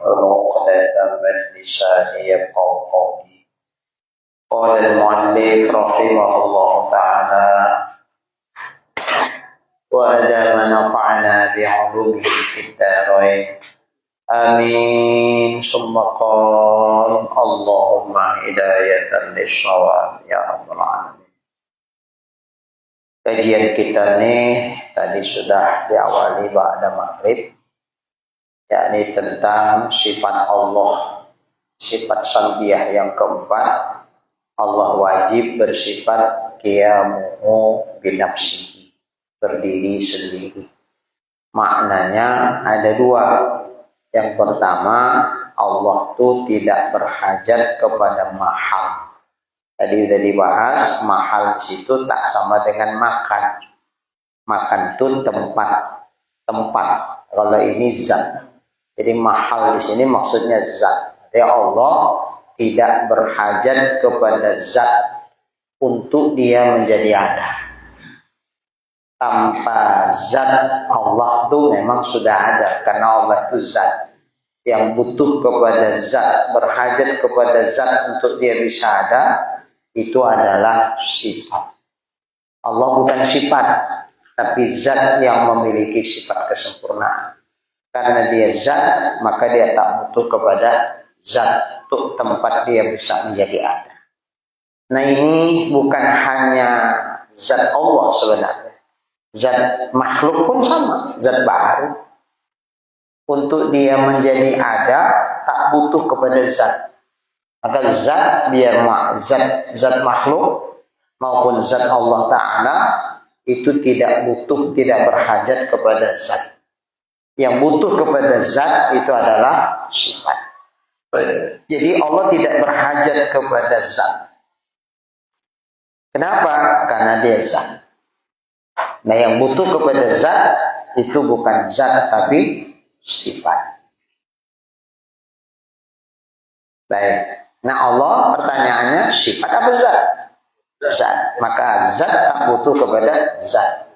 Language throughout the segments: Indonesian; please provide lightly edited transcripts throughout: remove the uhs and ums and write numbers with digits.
عقدة من لساني يفقهوا قولي. قال المؤلف رحمه الله تعالى وأدام نفعنا بعلومه في الدارين آمين. ثم قال اللهم هداية للصواب ya rabbal alamin. Kajian kita nih tadi sudah diawali ba'da maghrib, yakni tentang sifat Allah, sifat salbiyah yang keempat. Allah wajib bersifat qiyamuhu binafsihi, berdiri sendiri. Maknanya ada dua. Yang pertama, Allah tuh tidak berhajat kepada mahal. Tadi udah dibahas, mahal di situ tak sama dengan makan. Makan tuh tempat. Kalau ini zat. Jadi mahal di sini maksudnya zat. Jadi Allah tidak berhajat kepada zat untuk dia menjadi ada. Tanpa zat Allah tuh memang sudah ada, karena Allah itu zat. Yang butuh kepada zat, berhajat kepada zat untuk dia bisa ada, itu adalah sifat. Allah bukan sifat, tapi zat yang memiliki sifat kesempurnaan. Karena dia zat, maka dia tak butuh kepada zat untuk tempat dia bisa menjadi ada. Nah, ini bukan hanya zat Allah sebenarnya. Zat makhluk pun sama, zat baru. Untuk dia menjadi ada, tak butuh kepada zat. Maka zat, biar zat makhluk maupun zat Allah Ta'ala itu tidak butuh, tidak berhajat kepada zat. Yang butuh kepada zat itu adalah sifat. Jadi Allah tidak berhajat kepada zat. Kenapa? Karena dia zat. Nah, yang butuh kepada zat itu bukan zat tapi sifat. Baik. Nah, Allah pertanyaannya sifat apa zat? Zat. Maka zat tak butuh kepada zat.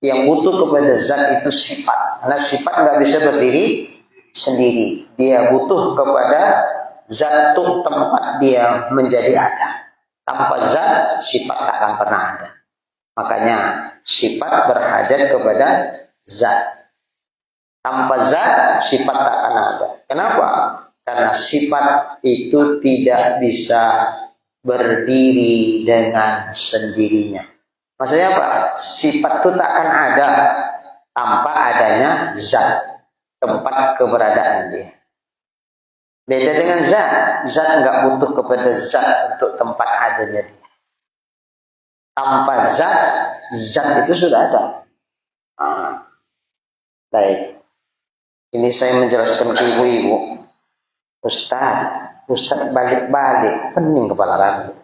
Yang butuh kepada zat itu sifat. Karena sifat nggak bisa berdiri sendiri. Dia butuh kepada zat untuk tempat dia menjadi ada. Tanpa zat, sifat tak akan pernah ada. Makanya sifat berhajat kepada zat. Tanpa zat, sifat tak akan ada. Kenapa? Karena sifat itu tidak bisa berdiri dengan sendirinya. Maksudnya apa? Sifat itu tak akan ada tanpa adanya zat, tempat keberadaan dia. Beda dengan zat. Zat nggak butuh kepada zat untuk tempat adanya dia. Tanpa zat, zat itu sudah ada. Baik. Ini saya menjelaskan ke ibu-ibu. Ustaz balik-balik, pening kepala kami.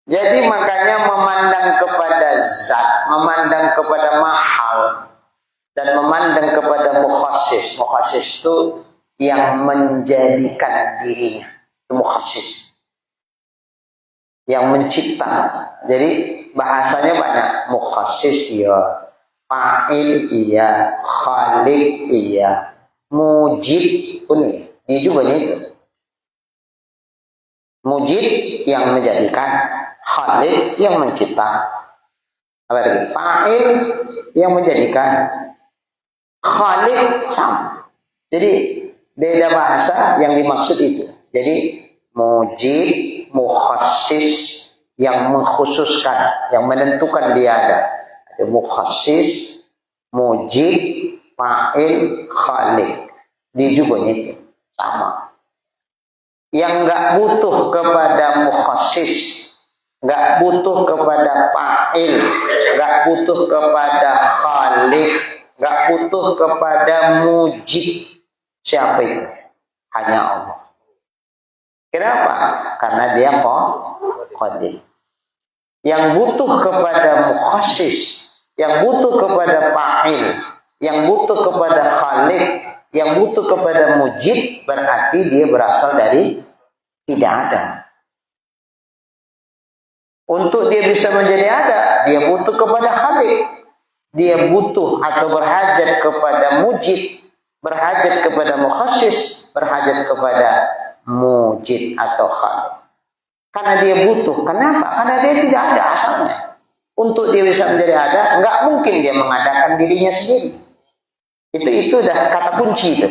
Jadi makanya memandang kepada zat, memandang kepada mahal, dan memandang kepada mukhassis. Mukhassis itu yang menjadikan dirinya. Itu mukhassis. Yang mencipta. Jadi bahasanya banyak. Mukhassis iya, fa'il iya, khaliq iya, mujid pun iya. Ini juga itu. Mujid yang menjadikan, khaliq yang mencipta. Apa lagi? Fa'il yang menjadikan, khaliq sama. Jadi beda bahasa yang dimaksud itu. Jadi mujid, mukhassis yang mengkhususkan, yang menentukan dia ada. Ada mukhassis, mujid, fa'il, khaliq. Dia juga itu sama. Yang nggak butuh kepada mukhassis, nggak butuh kepada fa'il, nggak butuh kepada khaliq, nggak butuh kepada mujid. Siapa itu? Hanya Allah. Kenapa? Karena dia qadir. Yang butuh kepada mukhassis, yang butuh kepada fa'il, yang butuh kepada khaliq, yang butuh kepada mujid, berarti dia berasal dari tidak ada. Untuk dia bisa menjadi ada, dia butuh kepada khaliq. Dia butuh atau berhajat kepada mujid, berhajat kepada mukhassis, berhajat kepada mujid atau khaliq. Karena dia butuh. Kenapa? Karena dia tidak ada asalnya. Untuk dia bisa menjadi ada, nggak mungkin dia mengadakan dirinya sendiri. Itu udah kata kunci itu.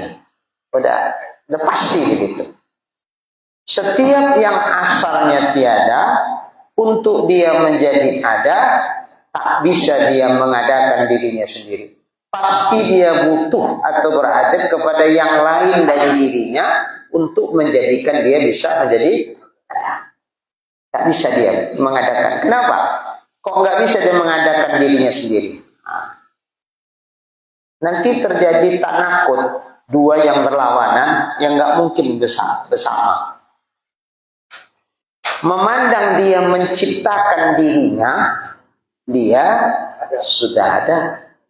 Udah pasti begitu. Setiap yang asalnya tiada, untuk dia menjadi ada, tak bisa dia mengadakan dirinya sendiri. Pasti dia butuh atau berhajat kepada yang lain dari dirinya untuk menjadikan dia bisa menjadi ada. Tak bisa dia mengadakan. Kenapa? Kok nggak bisa dia mengadakan dirinya sendiri? Nanti terjadi tanakut, dua yang berlawanan yang nggak mungkin bersama. Memandang dia menciptakan dirinya, dia sudah ada.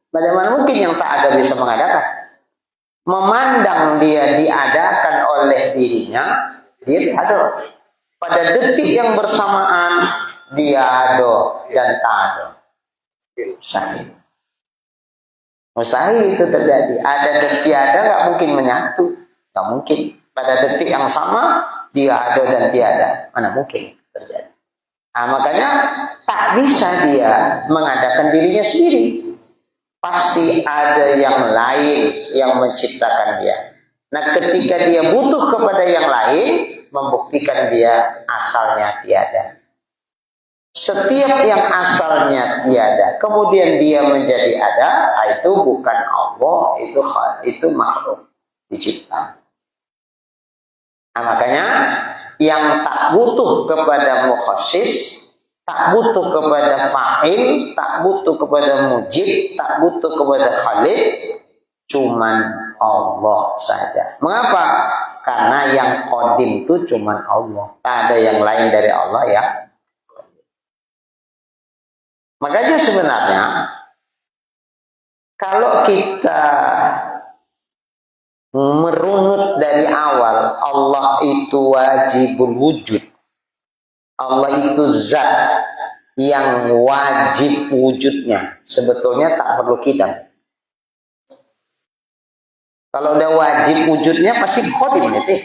Bagaimana mungkin yang tak ada bisa mengadakan? Memandang dia diadakan oleh dirinya, dia tidak ada. Pada detik yang bersamaan, dia ada dan tak ada. Mustahil. Mustahil itu terjadi. Ada dan tiada nggak mungkin menyatu. Nggak mungkin. Pada detik yang sama, dia ada dan tiada. Mana mungkin terjadi. Nah, makanya tak bisa dia mengadakan dirinya sendiri. Pasti ada yang lain yang menciptakan dia. Nah, ketika dia butuh kepada yang lain, membuktikan dia asalnya tiada. Setiap yang asalnya tiada, kemudian dia menjadi ada, itu bukan Allah, itu makhluk dicipta. Nah, makanya yang tak butuh kepada mukhassis, tak butuh kepada fa'il, tak butuh kepada mujib, tak butuh kepada khaliq, cuman Allah saja. Mengapa? Karena yang qadim itu cuman Allah. Tak ada yang lain dari Allah ya. Makanya sebenarnya kalau kita merunut dari awal, Allah itu wajibul wujud. Allah itu zat yang wajib wujudnya. Sebetulnya tak perlu kidam. Kalau udah wajib wujudnya pasti qadim itu.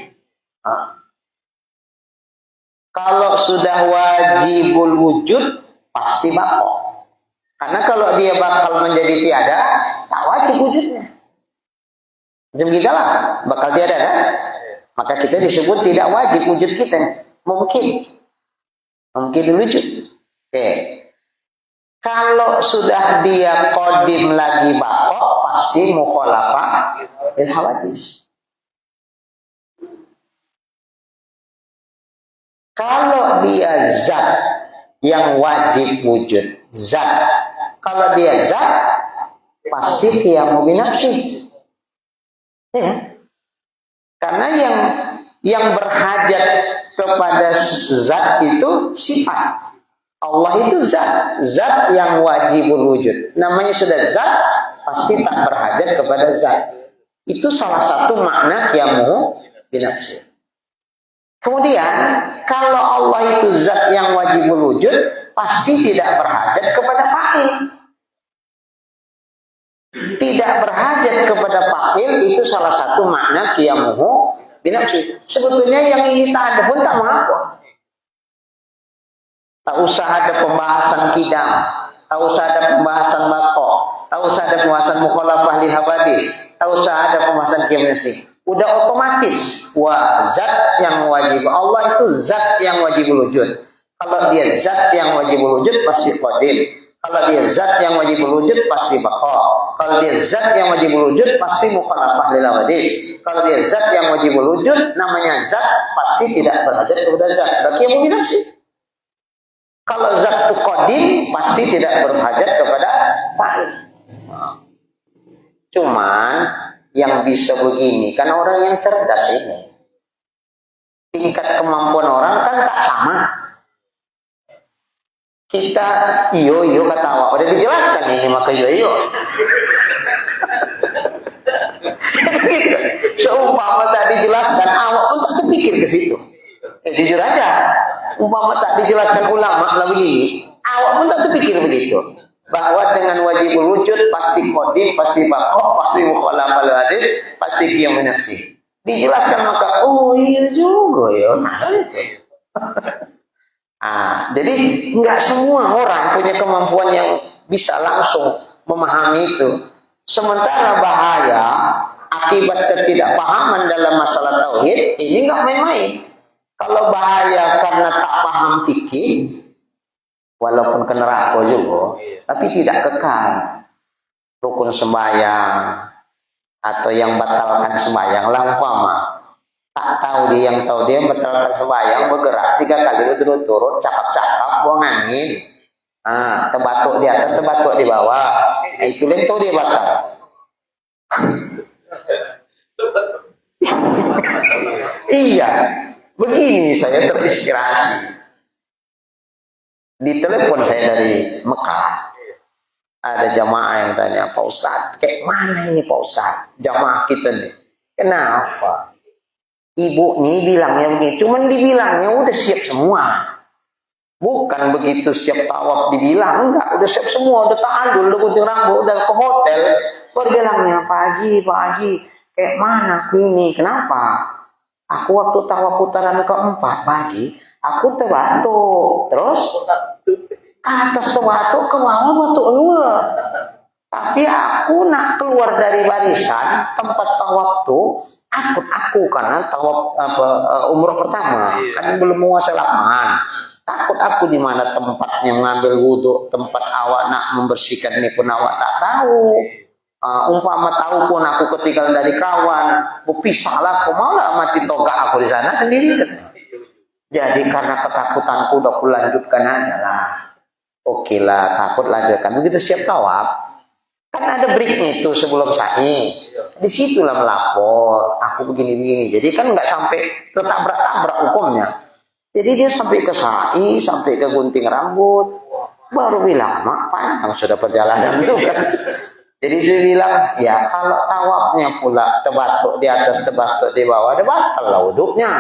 Kalau sudah wajibul wujud pasti bakal. Karena kalau dia bakal menjadi tiada, tak wajib wujudnya. Macam kita lah, bakal tiada kan? Maka kita disebut tidak wajib wujud kita. Mungkin wujud. Oke. Kalau sudah dia qadim lagi bakal, pasti mukhalafah lil hawadis. Kalau dia zat yang wajib wujud, zat. Kalau dia zat, pasti qiyamu binafsi. Ya. Karena yang berhajat kepada zat itu sifat. Allah itu zat yang wajibul wujud. Namanya sudah zat, pasti tak berhajat kepada zat. Itu salah satu makna qiyamu binafsi. Kemudian, kalau Allah itu zat yang wajibul wujud, pasti tidak berhajat kepada fa'il. Tidak berhajat kepada fa'il itu salah satu makna qiyamuhu binafsi. Sebetulnya yang ini tak ada pun tak mengapa. Tak usah ada pembahasan kidam, tak usah ada pembahasan bako, tak usah ada pembahasan mukhalafah lil hawadis, tak usah ada pembahasan qiyamu binafsi. Udah otomatis zat yang wajib. Allah itu zat yang wajibul wujud. Kalau dia zat yang wajibul wujud pasti qadim. Kalau dia zat yang wajibul wujud pasti baqa. Kalau dia zat yang wajibul wujud pasti mukhalafah lil hawadis. Kalau dia zat yang wajibul wujud, namanya zat pasti tidak berhajat kepada zat. Berarti yang binafsi. Kalau zat itu qadim pasti tidak berhajat kepada fa'il. Cuman yang bisa begini kan orang yang cerdas ini. Tingkat kemampuan orang kan tak sama. Kita iyo kata awak udah dijelaskan ini maka iyo. Gitu. Seumpama tak dijelaskan awak pun tak terpikir ke situ. Jujur aja. Umpama tak dijelaskan ulama lah begini, awak pun tak terpikir begitu. bahwa dengan wajibul wujud pasti qadim, pasti baqo, pasti mukhalafal hadis, pasti qiyam nafsi. Dijelaskan maka oh iya juga ya. Jadi nggak semua orang punya kemampuan yang bisa langsung memahami itu. Sementara bahaya akibat ketidakpahaman dalam masalah tauhid ini nggak main-main. Kalau bahaya karena tak paham fikih, walaupun ke neraka juga, tapi tidak kekal. Rukun sembahyang atau yang batalkan sembahyang lampama tak tahu dia yang tahu dia batalkan sembahyang bergerak 3 kali berturut-turut, cakap-cakap, buang angin, terbatuk di atas, terbatuk di bawah, itu lento dia batal. Iya, begini saya terinspirasi. Di telepon saya dari Mekah, ada jamaah yang tanya, Pak Ustadz, kayak mana ini Pak Ustadz? Jamaah kita nih, kenapa? Ibu nih bilangnya begini, cuman dibilangnya udah siap semua. Bukan begitu siap tawaf dibilang, enggak, udah siap semua, udah tahallul, udah gunting rambut, udah ke hotel. Baru bilangnya, Pak Haji, kayak mana ini? Kenapa? Aku waktu tawaf putaran keempat, Pak Haji, aku terbatuk, terus atas terbatuk, ke bawah batuk dua. Tapi aku nak keluar dari barisan tempat tawaf tuh, aku karena tawaf umroh pertama, kan belum menguasai lapangan. Takut aku di mana tempatnya mengambil wudhu, tempat awak nak membersihkan ini pun awak tak tahu. Umpama tahu pun aku ketinggalan dari kawan, pisahlah, aku malah mati toga aku di sana sendiri. Jadi karena ketakutanku udah aku lanjutkan aja lah. Oke lah, takut lanjutkan. Begitu siap tawaf, kan ada breaknya itu sebelum sa'i. Disitulah melapor, aku begini-begini. Jadi kan nggak sampai tertabrak-tabrak hukumnya. Jadi dia sampai ke sa'i, sampai ke gunting rambut, baru bilang, mak panjang sudah perjalanan itu kan. Jadi saya bilang, ya kalau tawafnya pula terbatuk di atas, terbatuk di bawah, ada batal lah wuduknya.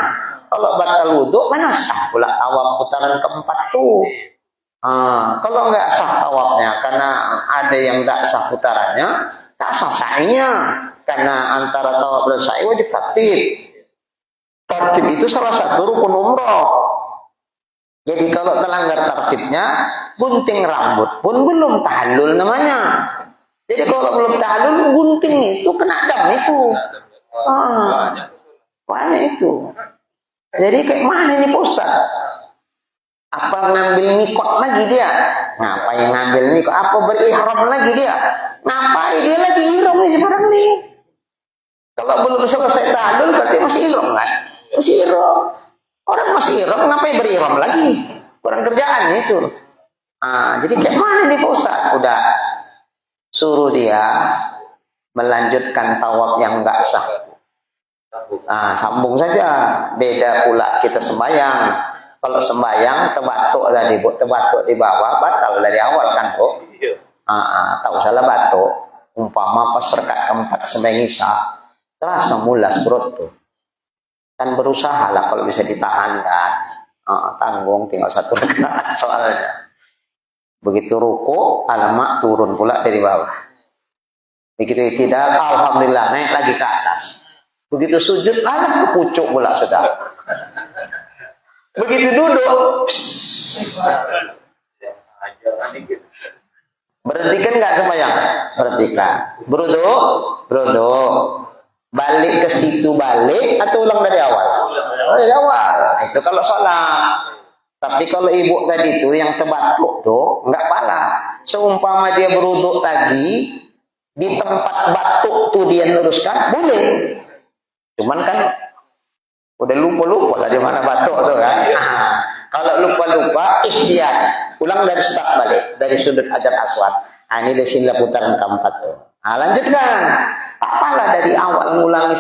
Kalau batal wuduk, mana sah pula tawaf putaran keempat tuh. Kalau nggak sah tawafnya, karena ada yang nggak sah putarannya, tak sah sa'inya. Karena antara tawaf dan sa'i wajib tertib. Tertib itu salah satu rukun umroh. Jadi kalau terlanggar tertibnya, gunting rambut pun belum tahallul namanya. Jadi kalau belum tahallul, gunting itu kena dam itu. Banyak itu. Jadi kayak mana ini Pak Ustaz? Apa ngambil mikot lagi dia? Ngapain ngambil mikot? Apa berihram lagi dia? Ngapain dia lagi ihram nih sekarang nih? Kalau belum selesai tahallul berarti masih ihram kan? Masih ihram. Orang masih ihram ngapain berihram lagi? Kurang kerjaan itu. Jadi kayak mana nih Pak Ustaz? Udah suruh dia melanjutkan tawaf yang enggak sah. Sambung saja. Beda pula kita sembahyang. Kalau sembahyang terbatuk tadi, terbatuk di bawah, batal dari awal kan, Bu? Tahu salah batuk. Umpama pas rakaat keempat sembahyang isya, terasa mulas perut tuh. Kan berusaha lah kalau bisa ditahan kan. Tanggung tinggal 1 rakaat soalnya. Begitu ruku, alamak turun pula dari bawah. Begitu tidak, alhamdulillah naik lagi ke atas. Begitu sujud, ke pucuk pula sudah. Begitu duduk, berhentikan nggak sembahyang? Berhentikan. Beruduk. Balik ke situ balik atau ulang dari awal? Dari awal. Itu kalau sholat. Tapi kalau ibu tadi tuh yang terbatuk tuh nggak pala. Seumpama dia beruduk lagi di tempat batuk tuh dia luruskan, boleh. Cuman kan udah lupa lah di mana batuk tuh kan. Kalau lupa ikhtiar, ulang dari start balik dari sudut Hajar Aswad. Ini di sini putaran keempat tuh. Lanjutkan. Tak apalah dari awal ngulangi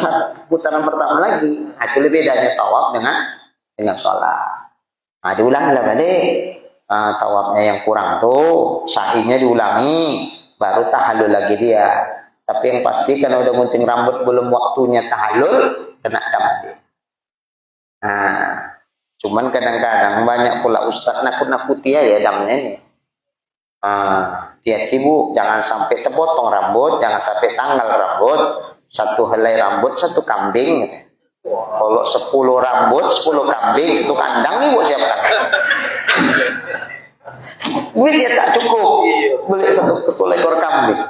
putaran pertama lagi. Itu lebih bedanya tawaf dengan sholat. Diulangilah balik. Tawafnya yang kurang tuh, sa'inya diulangi, baru tahallul lagi dia. Tapi yang pasti kan udah gunting rambut belum waktunya tahallul, kena dam. Cuman kadang-kadang banyak pula ustaz nakut-nakuti ya damnya ini. hati-hati Bu, jangan sampai terpotong rambut, jangan sampai tanggal rambut, 1 helai rambut 1 kambing. Kalau 10 rambut 10 kambing 1 kandang nih Bu siapkan. Duit ya tak cukup beli 1 ekor kambing.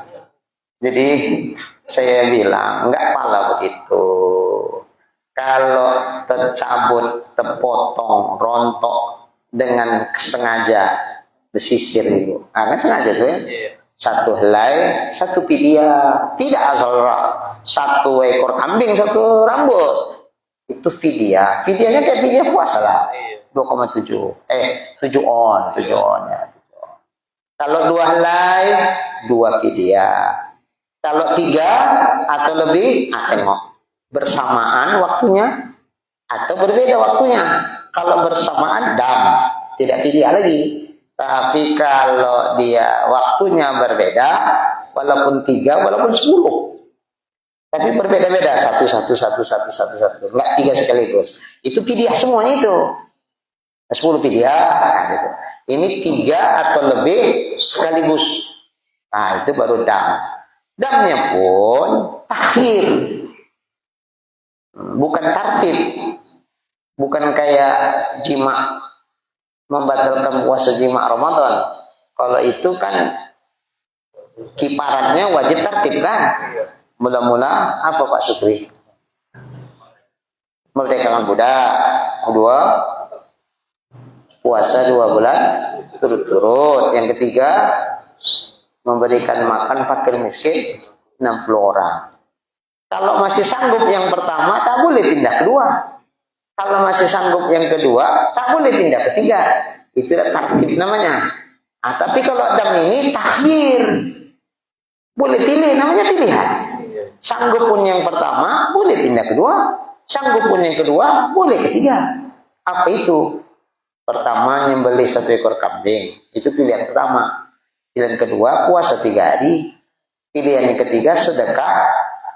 Jadi saya bilang enggak pala begitu. Kalau tercabut, terpotong, rontok dengan sengaja disisir itu, kan sengaja tuh ya. 1 helai 1 pidia, tidak asal 1 ekor kambing 1 rambut. Itu fidyah. Fidyahnya kayak fidyah puasa lah. 2,7 7 on ya. Kalau 2 helai 2 fidyah. Kalau 3 atau lebih, tengok bersamaan waktunya atau berbeda waktunya. Kalau bersamaan dam, tidak fidyah lagi. Tapi kalau dia waktunya berbeda, walaupun 3, walaupun 10, tapi berbeda-beda, 1, 1, 1, 1, 1, 1, enggak 3 sekaligus. Itu fidyah semuanya itu. 10 fidyah, gitu. Ini 3 atau lebih sekaligus. Nah, itu baru dam. Damnya pun takhir. Bukan tartib. Bukan kayak jima, membatalkan puasa jima Ramadan. Kalau itu kan kiparatnya wajib tartib kan. Mula-mula apa Pak Sukri? Merdekakan budak. Kedua, puasa 2 bulan turut-turut. Yang ketiga, memberikan makan fakir miskin 60 orang. Kalau masih sanggup yang pertama, tak boleh pindah kedua. Kalau masih sanggup yang kedua, tak boleh pindah ketiga. Itu tartib namanya. Tapi kalau dam ini takhir, boleh pilih, namanya pilihan. Sanggup pun yang pertama, boleh pindah kedua. Sanggup pun yang kedua, boleh ketiga. Apa itu? Pertama, nyembelih 1 ekor kambing. Itu pilihan pertama. Pilihan kedua, puasa 3 hari. Pilihan yang ketiga, sedekah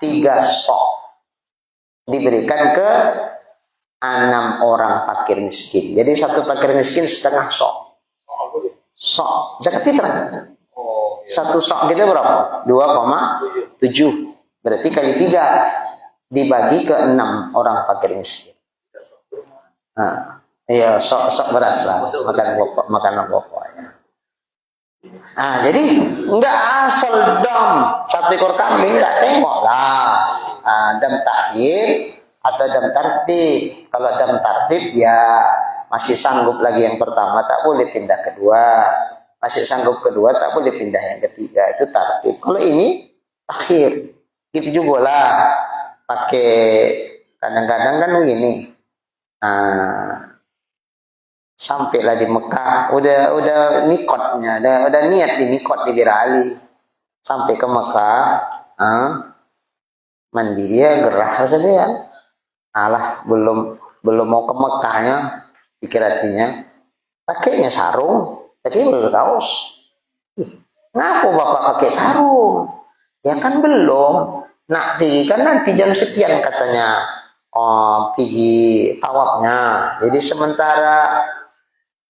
3 sok. Diberikan ke 6 orang fakir miskin. Jadi 1 fakir miskin setengah sok. Sok. Zakat fitrah. 1 sok kita berapa? 2,7. Berarti kali 3. Dibagi ke 6 orang fakir miskin. Nah, iya, sok beras lah. Makanan pokok ya. Nah, jadi enggak asal dam 1 ekor kambing, enggak tengok lah. Dam takhir atau dam tartib. Kalau dam tartib ya masih sanggup lagi yang pertama, tak boleh pindah kedua. Masih sanggup kedua, tak boleh pindah yang ketiga. Itu tartib. Kalau ini takhir. Gitu juga lah. Pakai kadang-kadang kan begini. Sampailah di Mekah, udah mikotnya, udah niat di mikot di Bir Ali. Sampai ke Mekah, mandi dia gerah saja ya. Alah, belum mau ke Mekahnya, pikir hatinya, pakainya sarung, tadi belum kaos. Ngapa Bapak pakai sarung? Ya kan belum. Nak pergi kan nanti jam sekian katanya. Pergi tawafnya. Jadi sementara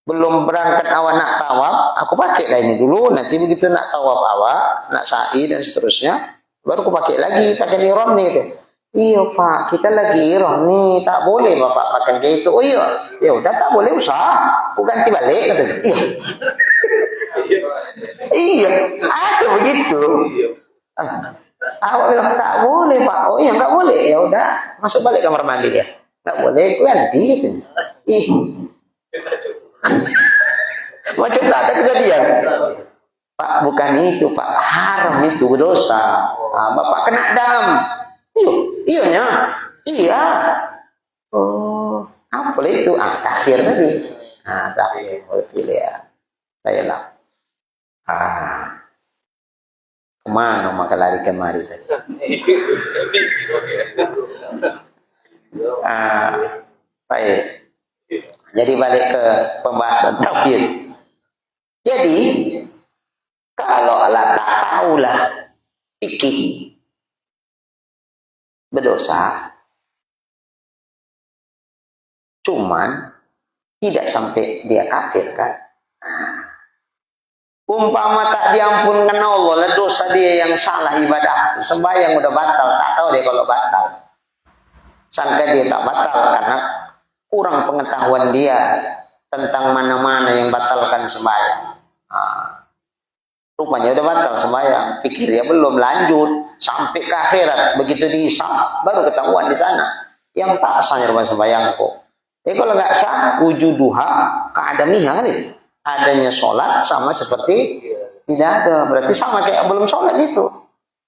belum berangkat awak nak tawaf, aku pakai lah ini dulu. Nanti begitu nak tawaf awak, nak sa'i dan seterusnya, baru aku pakai lagi, pakai ihram nih. Gitu. Iya Pak, kita lagi ihram nih, tak boleh Bapak pakai kayak itu. Oh iya, ya udah tak boleh usah, aku ganti balik katanya. Iya, iya, ada begitu. Awak bilang tak boleh Pak. Oh iya nggak boleh. Ya udah, masuk balik kamar mandi dia. Nggak boleh, aku ganti gitu. Ih. Macam tak ada kejadian. Pak, bukan itu Pak, haram itu, berdosa. Bapak kena dam. Iya. Oh, apa itu? Takhir tadi. Takhir, boleh pilih ya. Baiklah. Kemana maka lari kemari tadi? Baik. Jadi balik ke pembahasan tauhid. Jadi kalau Allah tak tahulah fikih berdosa, cuman tidak sampai dia kafir kan? Umpama tak diampunkan Allah, lah dosa dia yang salah ibadah. Sembahyang udah batal, tak tahu dia kalau batal. Sangka dia tak batal karena kurang pengetahuan dia tentang mana-mana yang batalkan sembahyang. Rupanya udah batal sembahyang, pikir ya belum, lanjut sampai ke akhirat, begitu dihisab baru ketahuan di sana yang tak sahnya rumah sembahyangku. Kalau nggak sah, wujuduha keadamiha kan itu. Adanya sholat sama seperti tidak ada, berarti sama kayak belum sholat itu.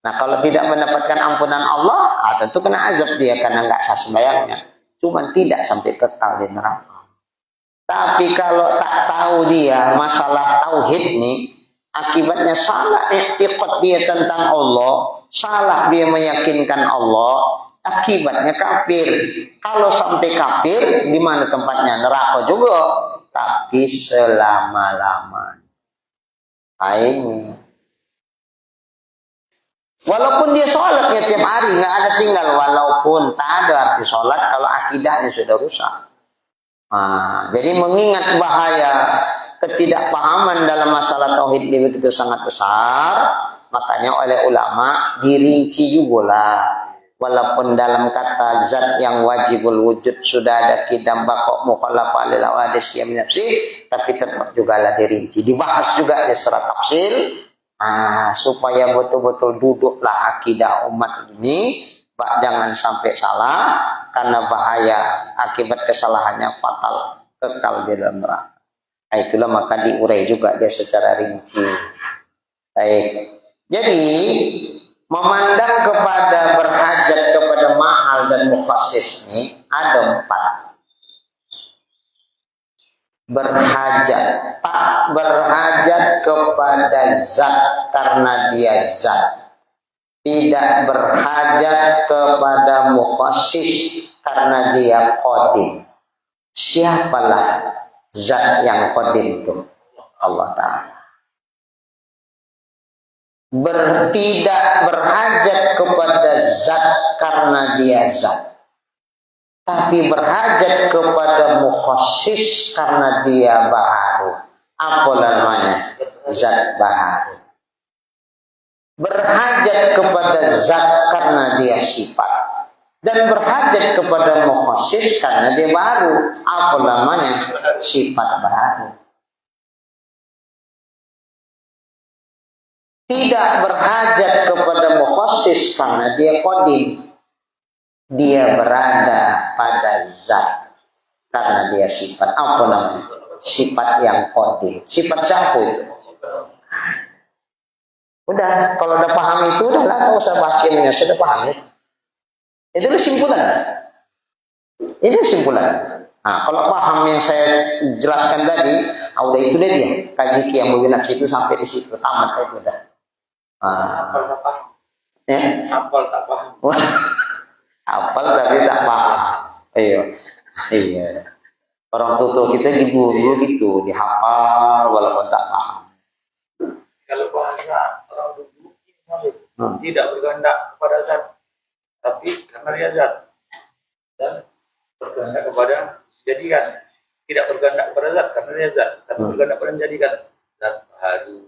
Nah kalau tidak mendapatkan ampunan Allah, tentu kena azab dia karena nggak sah sembahyangnya. Cuman tidak sampai kekal di neraka. Tapi kalau tak tahu dia masalah tauhid nih, akibatnya salah i'tiqad dia tentang Allah, salah dia meyakinkan Allah, akibatnya kafir. Kalau sampai kafir, di mana tempatnya? Neraka juga, tapi selama-lamanya. Ini. Walaupun dia sholatnya tiap hari, nggak ada tinggal. Walaupun tak ada arti sholat kalau akidahnya sudah rusak. Jadi mengingat bahaya ketidakpahaman dalam masalah tauhid ini begitu sangat besar, makanya oleh ulama dirinci juga lah. Walaupun dalam kata zat yang wajibul wujud sudah ada kidam bakok mukhalafah lil hawadis yang nafsi, tapi tetap juga lah dirinci, dibahas juga di serat tafsir, supaya betul-betul duduklah akidah umat ini, jangan sampai salah karena bahaya akibat kesalahannya fatal kekal di dalam neraka. Itulah maka diurai juga dia secara rinci. Baik. Jadi memandang kepada berhajat kepada mahal dan mukhasis ini ada 4. Berhajat, tak berhajat kepada zat karena dia zat. Tidak berhajat kepada mukhasis karena dia qadim. Siapalah zat yang qadim itu? Allah Ta'ala. Tidak berhajat kepada zat karena dia zat, tapi berhajat kepada mukhasis karena dia baharu. Apa namanya? Zat baharu. Berhajat kepada zat karena dia sifat, dan berhajat kepada mukhasis karena dia baru. Apa namanya? Sifat baru. Tidak berhajat kepada mukhasis karena dia qadim. Dia berada pada zat karena dia sifat. Apa namanya? Sifat yang qadim. Sifat siapa itu? Udah, kalau udah paham itu, udah lah, nggak usah bahas kimia, sudah paham ya. Itu kesimpulan. Ini kesimpulan. Kalau paham yang saya jelaskan tadi, udah itu dia. Kaji Qiyam Nafsi itu sampai di situ, tamat itu udah. Hafal tak paham. Ya? Hafal tak paham. Hafal tapi tak paham. Iya. Orang tua kita dulu gitu, dihafal walaupun tak paham. Kalau bahasa orang dulu tidak berkehendak kepada zat, tapi karena dia zat, dan berkehendak kepada jadikan. Tidak berkehendak kepada zat karena dia zat, tapi berkehendak kepada jadikan. Zat baru.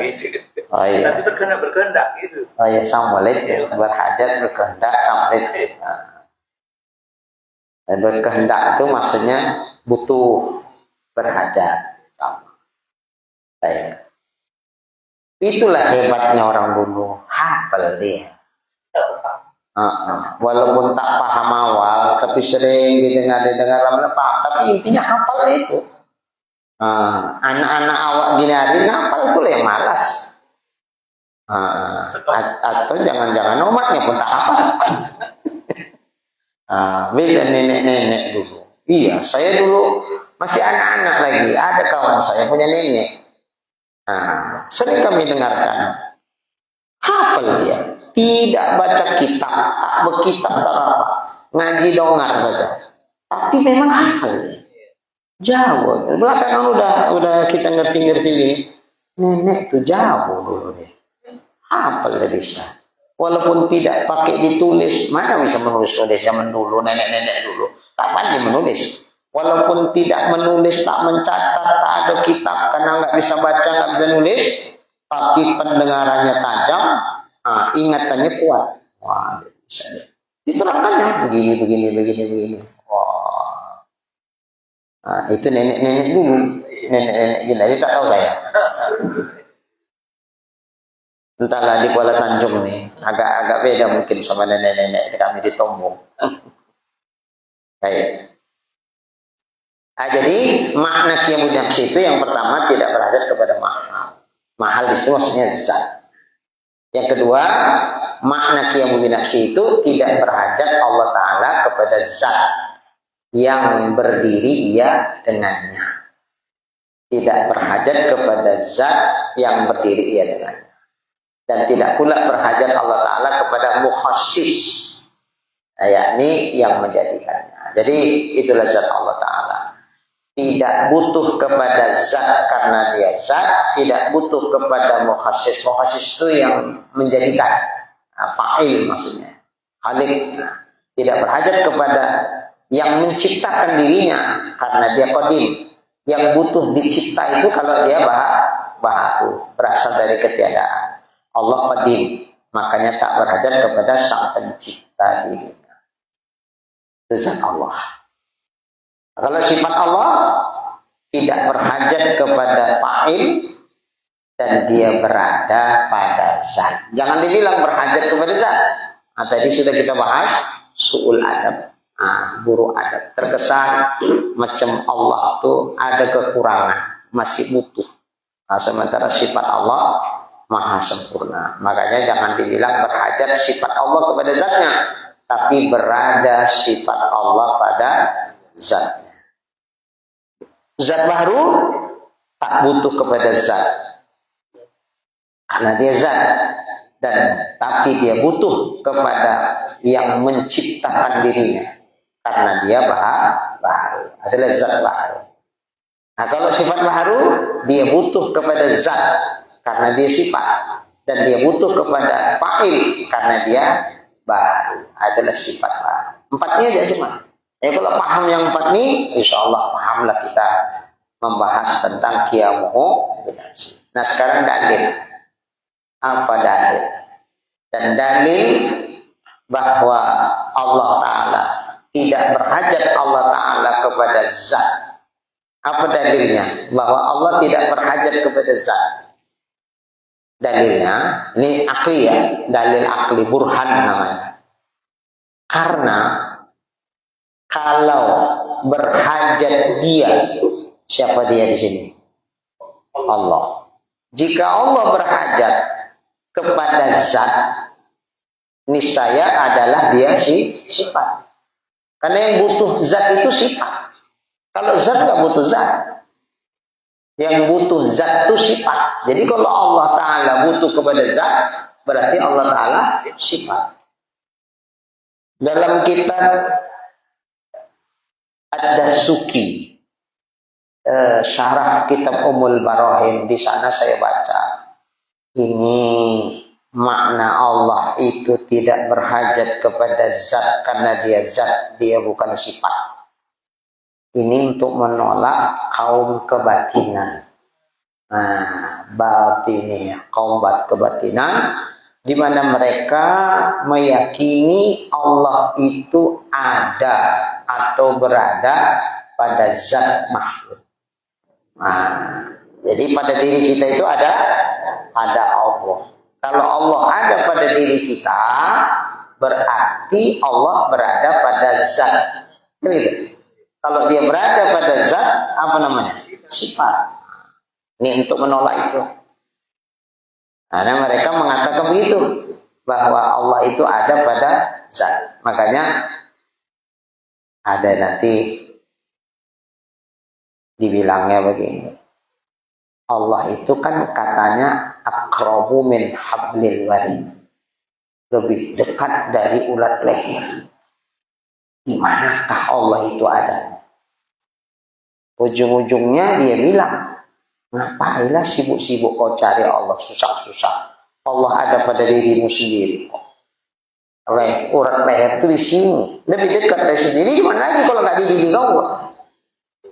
Gitu. Iya. Nanti berkehendak gitu. Sama itu. Berhajat, berkehendak, sama itu. Berkehendak itu maksudnya butuh, berhajat, sama. Baik. Itulah hebatnya orang dulu, hafal dia. Walaupun tak paham awal, tapi sering didengar lama paham. Tapi intinya hafal itu. Anak-anak awak gini hari ngapal itu yang malas. Atau jangan-jangan umatnya pun tak hafal. Beda nenek-nenek dulu. Iya, saya dulu masih anak-anak lagi. Ada kawan saya punya nenek. Sering kami dengarkan. Hafal dia. Tidak baca kitab, tak berkitab, tak apa. Ngaji dongar saja. Tapi memang hafal dia. Jauh. Belakangan udah kita ngerti-ngerti ini. Nenek tuh jauh dulu dia. Hafal dia bisa. Walaupun tidak pakai ditulis, mana bisa menulis-nulis zaman dulu, nenek-nenek dulu. Kapan dia menulis? walaupun tidak menulis, tak mencatat, tak ada kitab karena nggak bisa baca, nggak bisa nulis, tapi pendengarannya tajam, ingatannya kuat. Wah, bisa diterangkannya begini. Wah, itu nenek-nenek dulu, nenek-nenek gini, tak tahu saya. Entahlah di Kuala Tanjung nih, agak beda mungkin sama nenek-nenek kami di Tombong. Baik. Jadi makna qiyamul nafsi itu yang pertama tidak berhajat kepada mahal. Mahal di situ maksudnya zat. Yang kedua, makna qiyamul nafsi itu tidak berhajat Allah Ta'ala kepada zat yang berdiri ia dengannya. Tidak berhajat kepada zat yang berdiri ia dengannya. Dan tidak pula berhajat Allah Ta'ala kepada mukhassis, yakni yang menjadikannya. Jadi itulah zat Allah Ta'ala. Tidak butuh kepada zat karena dia zat, tidak butuh kepada mukhassis. Mukhassis itu yang menjadikan, fa'il maksudnya, khalik. Tidak berhajat kepada yang menciptakan dirinya karena dia qadim. Yang butuh dicipta itu kalau dia baharu, berasal dari ketiadaan. Allah qadim, makanya tak berhajat kepada sang pencipta dirinya. Itu zat Allah. Kalau sifat Allah tidak berhajat kepada fa'il dan dia berada pada zat. Jangan dibilang berhajat kepada zat. Tadi sudah kita bahas su'ul adab, buruk adab. Terkesan macam Allah tuh ada kekurangan, masih butuh. Sementara sifat Allah maha sempurna. Makanya jangan dibilang berhajat sifat Allah kepada zatnya, tapi berada sifat Allah pada zatnya. Zat baru tak butuh kepada zat karena dia zat, dan tapi dia butuh kepada yang menciptakan dirinya karena dia baru, adalah zat baru. Nah, kalau sifat baru dia butuh kepada zat karena dia sifat, dan dia butuh kepada fa'il karena dia baru, adalah sifat baru. Empatnya aja cuma. Kalau paham yang empat ini, insya Allah pahamlah kita membahas tentang qiyamuhu binafsi. Nah, sekarang dalil. Apa dalil? Dan dalil bahwa Allah Ta'ala tidak berhajat Allah Ta'ala kepada zat. Apa dalilnya? Bahwa Allah tidak berhajat kepada zat. Dalilnya, ini akli ya, dalil akli, burhan namanya. Karena kalau berhajat dia, siapa dia di sini? Allah. Jika Allah berhajat kepada zat, niscaya adalah dia sifat. Karena yang butuh zat itu sifat. Kalau zat nggak butuh zat, yang butuh zat itu sifat. Jadi kalau Allah Ta'ala butuh kepada zat, berarti Allah Ta'ala sifat. Dalam kitab Ad-Dasuki, syarah kitab Ummul Barahin, di sana saya baca ini makna Allah itu tidak berhajat kepada zat karena dia zat, dia bukan sifat. Ini untuk menolak kaum kebatinan. Nah, batiniyah, kaum kebatinan, di mana mereka meyakini Allah itu ada atau berada pada zat makhluk. Nah, jadi pada diri kita itu ada Allah. Kalau Allah ada pada diri kita, berarti Allah berada pada zat. Gitu. Kalau dia berada pada zat, apa namanya? Sifat. Ini untuk menolak itu. Karena mereka mengatakan begitu, bahwa Allah itu ada pada zat. Makanya ada nanti dibilangnya begini, Allah itu kan katanya aqrabu min hablil warid, lebih dekat dari ulat leher. Di manakah Allah itu ada? Ujung-ujungnya dia bilang, ngapainlah sibuk-sibuk kau cari Allah, susah-susah. Allah ada pada dirimu sendiri. Urat leher itu di sini, lebih dekat dari sendiri. Di mana lagi kalau nggak di diri Allah?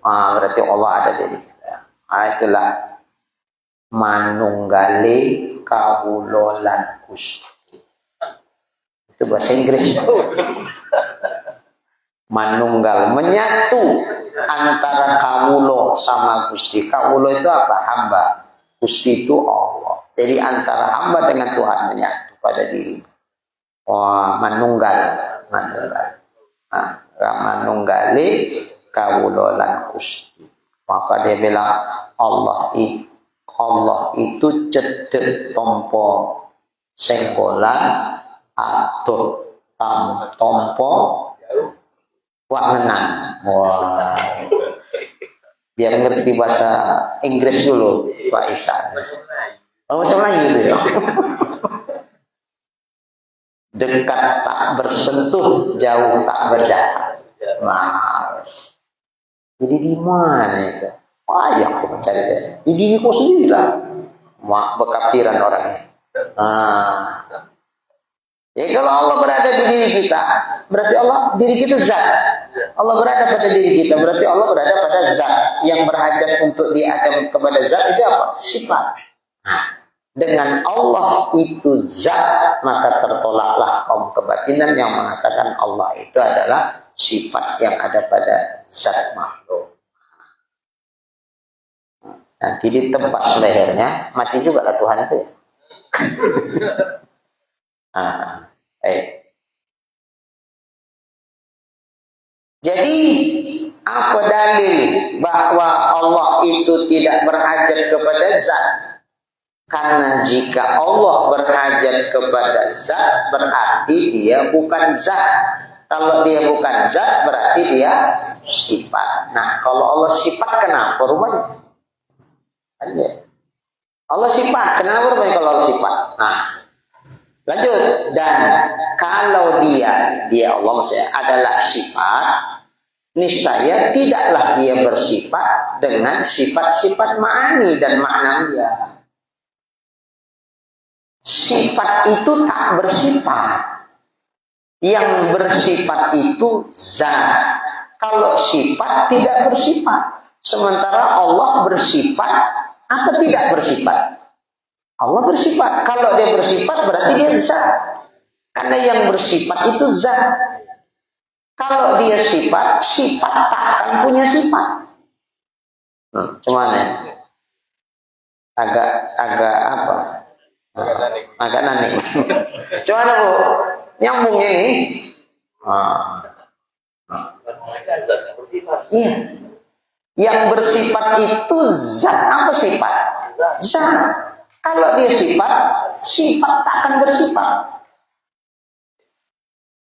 berarti Allah ada diri kita. Itulah manunggali kawulolan Gusti. Itu bahasa Inggris. Manunggal, menyatu antara kawulo sama Gusti. Kawulo itu apa? Hamba. Gusti itu Allah. Jadi antara hamba dengan Tuhan menyatu pada diri. Manunggal. Manunggali kawulolan Gusti. Maka dia bilang Allah itu cedek tompo senggolan atau tompo wak ngenang. Wah. Biar ngerti bahasa Inggris dulu Pak Isa. Bahasa Melayu itu ya. Dekat tak bersentuh, jauh tak berjarak. Nah, jadi di mana itu? Payah aku mencari dia. Di diriku sendiri lah. Bekapiran orangnya. Ya kalau Allah berada di diri kita, berarti Allah diri kita zat. Allah berada pada diri kita, berarti Allah berada pada zat. Yang berhajat untuk diadam kepada zat itu apa? Sifat. Nah, dengan Allah itu zat, maka tertolaklah kaum kebatinan yang mengatakan Allah itu adalah sifat yang ada pada zat makhluk. Nanti ditebas lehernya, mati juga lah Tuhan itu. Jadi apa dalil bahwa Allah itu tidak berhajat kepada zat? Karena jika Allah berhajat kepada zat, berarti dia bukan zat. Kalau dia bukan zat, berarti dia sifat. Nah, kalau Allah sifat, kenapa rupanya? Allah sifat, kenapa rupanya kalau Allah sifat? Nah, lanjut. Dan kalau dia Allah maksudnya adalah sifat, niscaya tidaklah dia bersifat dengan sifat-sifat ma'ani dan makna dia. Sifat itu tak bersifat. Yang bersifat itu zat. Kalau sifat tidak bersifat. Sementara Allah bersifat apa tidak bersifat? Allah bersifat. Kalau dia bersifat berarti dia zat. Karena yang bersifat itu zat. Kalau dia sifat, sifat tak akan punya sifat. Cuman ya? Agak apa? Agak nanik. Cuman Bu, nyambung ini. Iya. Yang bersifat itu zat. Apa sifat? Zat. Kalau dia sifat, sifat tak akan bersifat.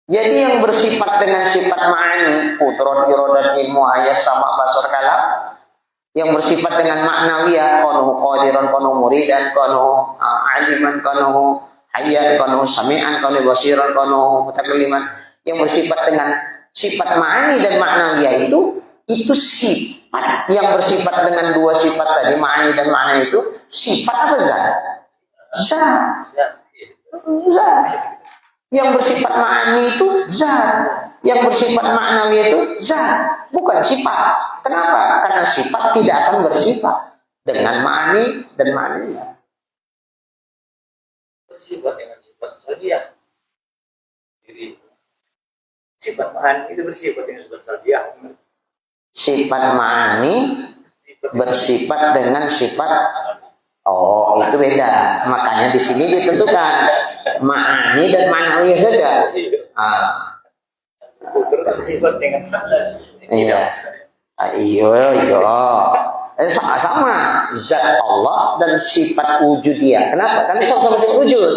Jadi yang bersifat dengan sifat ma'ani, putrot, irodat, ilmu, ayat, sama, basur, kalam. Yang bersifat dengan maknawiyah, konuh qadiran, konuh muridan, konuh aliman, konuh hayyan, konuh sami'an, konuh basiran, konuh mutakaliman. Yang bersifat dengan sifat ma'ani dan maknawiyah itu sifat. Yang bersifat dengan dua sifat tadi, ma'ani dan makna itu, sifat apa zat? Zat. Yang bersifat ma'ani itu zat. Yang bersifat maknawi itu zat. Bukan sifat. Kenapa? Karena sifat tidak akan bersifat dengan ma'ani dan maknanya. Bersifat dengan sifat salbiah. Jadi sifat ma'ani itu bersifat dengan sifat salbiah. Sifat ma'ani bersifat dengan sifat. Oh, itu beda. Makanya di sini ditentukan ma'ani dan ma'nawi saja. Bersifat dengan iya. Sama zat Allah dan sifat wujud dia. Kenapa? Karena sama-sama sifat wujud.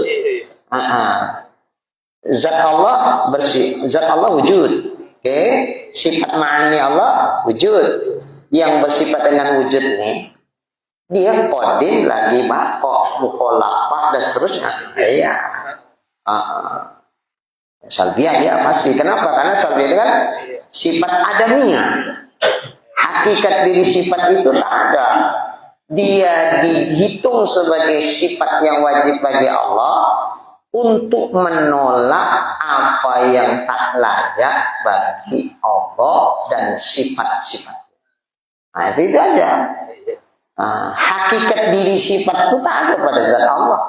Zat Allah wujud. Oke, sifat ma'ani Allah wujud. Yang bersifat dengan wujud nih, dia kodim lagi bakok, mukholafah dan seterusnya. Iya. Salbiah ya pasti. Kenapa? Karena salbiah itu kan sifat adamiyah. Hakikat diri sifat itu tak ada. Dia dihitung sebagai sifat yang wajib bagi Allah untuk menolak apa yang tak layak bagi Allah dan sifat-sifat. Nah, itu aja. Nah, hakikat diri sifat itu tak ada pada zat Allah.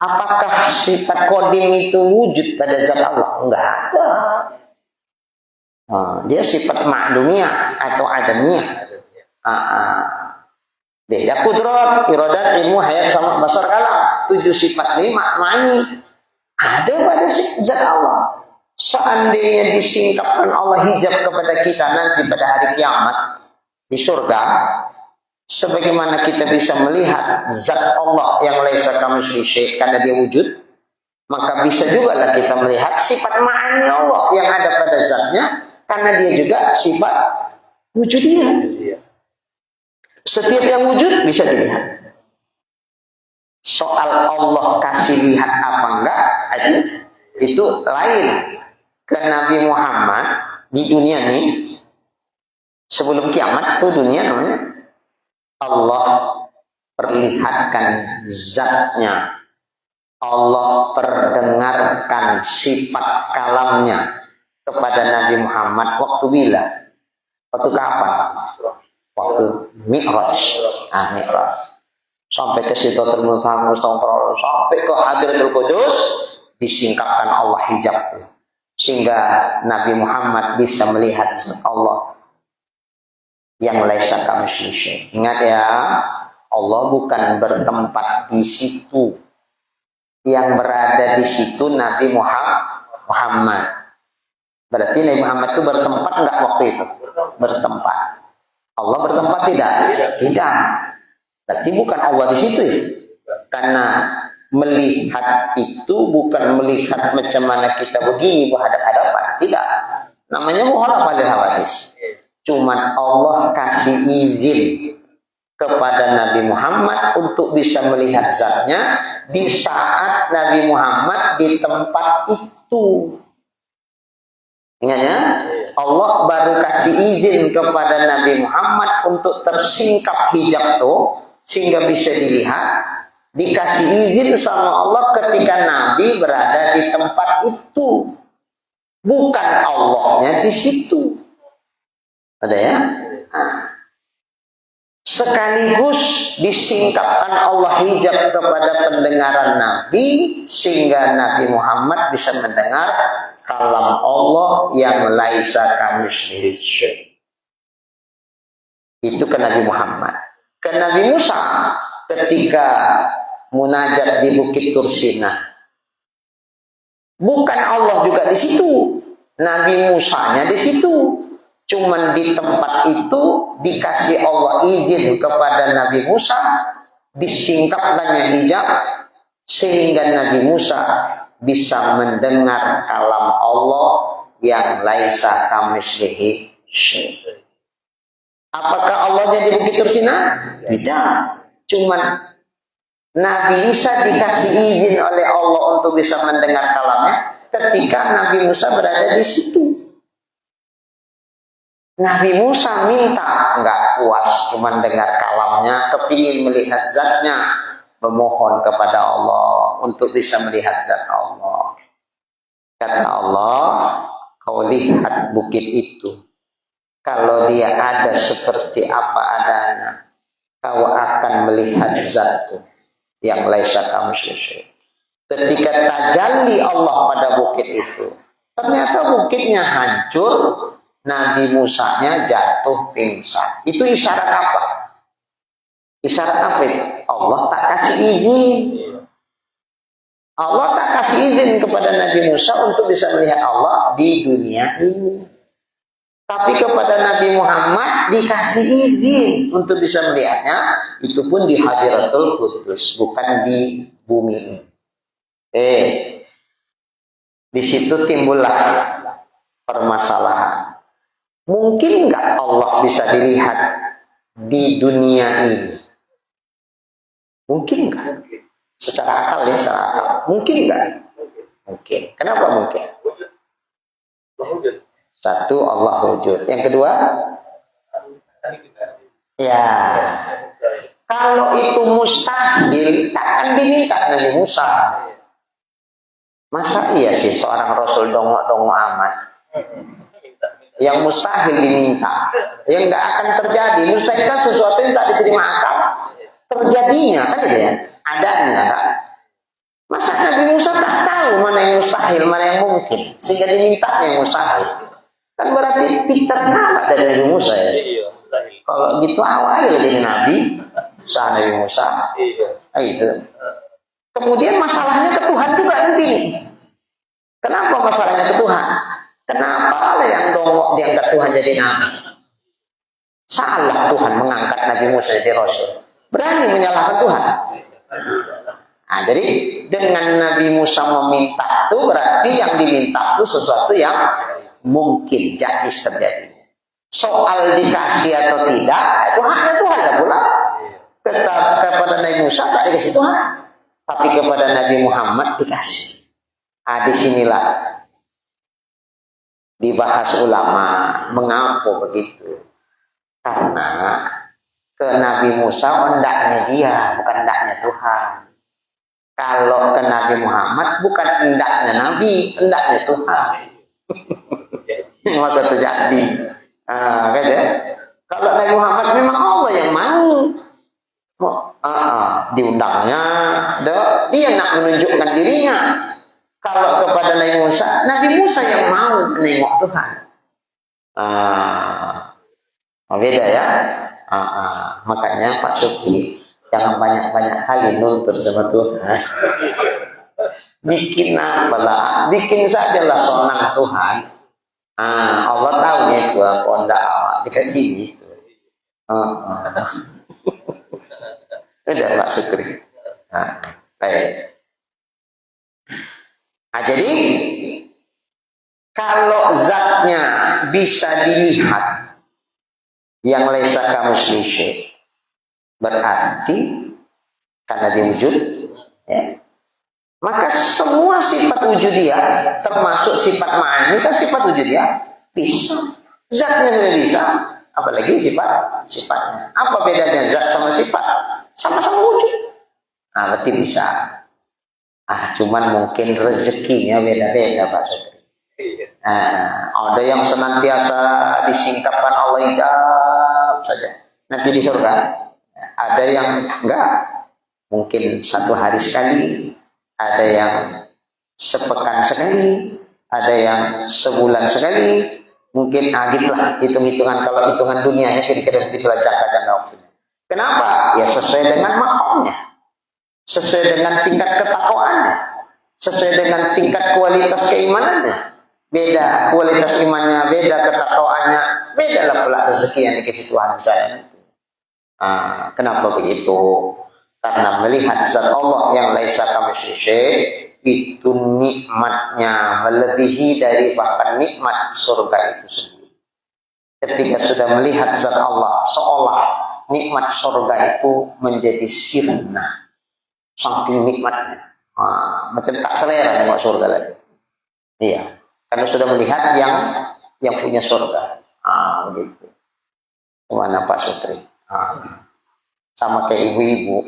Apakah sifat kodim itu wujud pada zat Allah? Enggak ada. Nah, dia sifat ma'lumiyah atau adamiyah. Beda kudrat, iradat, ilmu, hayat, sama basar, kalam. 7 sifat 5 ma'ani. Ada pada zat Allah. Seandainya disingkapkan Allah hijab kepada kita nanti pada hari kiamat di surga, sebagaimana kita bisa melihat zat Allah yang laisa kamitslihi syai' karena dia wujud, maka bisa juga lah kita melihat sifat ma'ani Allah yang ada pada zatnya karena dia juga sifat wujudiyah. Setiap yang wujud bisa dilihat. Soal Allah kasih lihat apa enggak itu lain. Ke Nabi Muhammad di dunia ini sebelum kiamat tuh dunia namanya Allah perlihatkan zatnya, Allah perdengarkan sifat kalamnya kepada Nabi Muhammad waktu bila? Waktu kapan? Waktu Mi'raj. Mi'raj. Sampai ke Sidratul Muntaha, sampai ke Hadratul Qudus disingkapkan Allah hijab itu. Sehingga Nabi Muhammad bisa melihat Allah yang laisa kamitslihi syai'. Ingat ya, Allah bukan bertempat di situ. Yang berada di situ Nabi Muhammad. Berarti Nabi Muhammad itu bertempat enggak waktu itu? Bertempat. Allah bertempat tidak? Tidak. Berarti bukan Allah di situ ya. Karena melihat itu bukan melihat macam mana kita begini berhadap-hadapan. Tidak. Namanya muharraf alil hawadis. Cuman Allah kasih izin kepada Nabi Muhammad untuk bisa melihat zatnya di saat Nabi Muhammad di tempat itu. Ingat ya? Allah baru kasih izin kepada Nabi Muhammad untuk tersingkap hijab itu sehingga bisa dilihat. Dikasih izin sama Allah ketika Nabi berada di tempat itu, bukan Allahnya di situ. Ada ya? Sekaligus disingkapkan Allah hijab kepada pendengaran Nabi sehingga Nabi Muhammad bisa mendengar kalam Allah yang laisa kamitslihi syai'. Itu ke Nabi Muhammad. Ke Nabi Musa ketika munajat di Bukit Tursina. Bukan Allah juga di situ. Nabi Musanya di situ. Cuman di tempat itu dikasih Allah izin kepada Nabi Musa. Disingkapkannya hijab. Sehingga Nabi Musa bisa mendengar kalam Allah yang laisa kamitslihi syai'. Apakah Allahnya di Bukit Tursina? Tidak. Cuman Nabi Isa dikasih izin oleh Allah untuk bisa mendengar kalamnya ketika Nabi Musa berada di situ. Nabi Musa minta, enggak puas cuma dengar kalamnya, kepingin melihat zatnya, memohon kepada Allah untuk bisa melihat zat Allah. Kata Allah, kau lihat bukit itu, kalau dia ada seperti apa adanya, kau akan melihat zatku yang laisa kamitslihi syai'. Ketika tajalli Allah pada bukit itu, ternyata bukitnya hancur, Nabi Musanya jatuh pingsan. Itu isyarat apa? Isyarat apa itu? Allah tak kasih izin. Allah tak kasih izin kepada Nabi Musa untuk bisa melihat Allah di dunia ini. Tapi kepada Nabi Muhammad dikasih izin untuk bisa melihatnya, itu pun di Hadiratul Qudus, bukan di bumi. Di situ timbullah permasalahan. Mungkin nggak Allah bisa dilihat di dunia ini? Mungkin nggak? Secara akal ya, secara akal. Mungkin nggak? Mungkin. Kenapa mungkin? Satu, Allah wujud. Yang kedua, ya, kalau itu mustahil, tak akan diminta Nabi Musa. Masa iya sih seorang Rasul dongok-dongok amat? Yang mustahil diminta. yang nggak akan terjadi. Mustahil kan sesuatu yang tak diterima akal terjadinya kan gitu ya, adanya kan. Masa Nabi Musa tak tahu mana yang mustahil, mana yang mungkin, sehingga diminta yang mustahil. Kan berarti pintar nama dari Nabi Musa ya. Iya, mustahil. Kalau gitu awal jadi Nabi, sah Nabi Musa. Iya. Itu. Kemudian masalahnya ke Tuhan juga nanti nih. Kenapa masalahnya ke Tuhan? Kenapa ada yang dongok diangkat Tuhan jadi Nabi? Salah Tuhan mengangkat Nabi Musa jadi Rasul. Berani menyalahkan Tuhan. Nah, jadi dengan Nabi Musa meminta itu berarti yang diminta itu sesuatu yang mungkin jais terjadi. Soal dikasih atau tidak itu haknya Tuhan lah pula. Kepada Nabi Musa tak dikasih Tuhan, tapi kepada Nabi Muhammad dikasih. Nah, disinilah dibahas ulama mengapa begitu. Karena ke Nabi Musa hendaknya dia, bukan hendaknya Tuhan. Kalau ke Nabi Muhammad bukan hendaknya Nabi, hendaknya Tuhan. Maka terjadi. Kan ya? Kalau Nabi Muhammad memang Allah yang mau. Diundangnya, dia nak menunjukkan dirinya. Kalau kepada Nabi Musa yang mau menengok Tuhan. Beda ya. Makanya Pak Syukri jangan banyak-banyak kali nuntut sama Tuhan. Bikin apalah, bikin sajalah sonang Tuhan. Allah tahu itu apa enggak dikasih itu. Udah Pak Syukri. Baik. Jadi kalau zatnya bisa dilihat yang laisa kamislihi berarti karena dia wujud, ya, maka semua sifat wujud dia termasuk sifat ma'ani kan sifat wujud dia bisa, zatnya sudah bisa, apalagi sifatnya. Apa bedanya zat sama sifat? Sama-sama wujud. Berarti bisa. Cuman mungkin rezekinya beda-beda Pak Sotri. Ada yang senantiasa disingkapkan Allah ijab saja, nanti di surga. Ada yang enggak, mungkin 1 hari sekali, ada yang sepekan sekali, ada yang sebulan sekali, mungkin gitulah hitung-hitungan. Kalau hitungan dunianya kira-kira begitulah jangka waktunya. Kenapa? Ya sesuai dengan makomnya, sesuai dengan tingkat ketakwaannya, sesuai dengan tingkat kualitas keimanannya. Beda kualitas imannya, beda ketakwaannya, beda lah pula rezeki yang dikasih Tuhan saya. Kenapa begitu? Karena melihat zat Allah yang laisa kamitslihi itu nikmatnya melebihi dari bahkan nikmat surga itu sendiri. Ketika sudah melihat zat Allah, seolah nikmat surga itu menjadi sirna, saking nikmatnya. Macam tak selera tengok surga lagi. Iya, karena sudah melihat yang punya surga. Begitu. Kemana Pak Sutri? Sama kayak ibu-ibu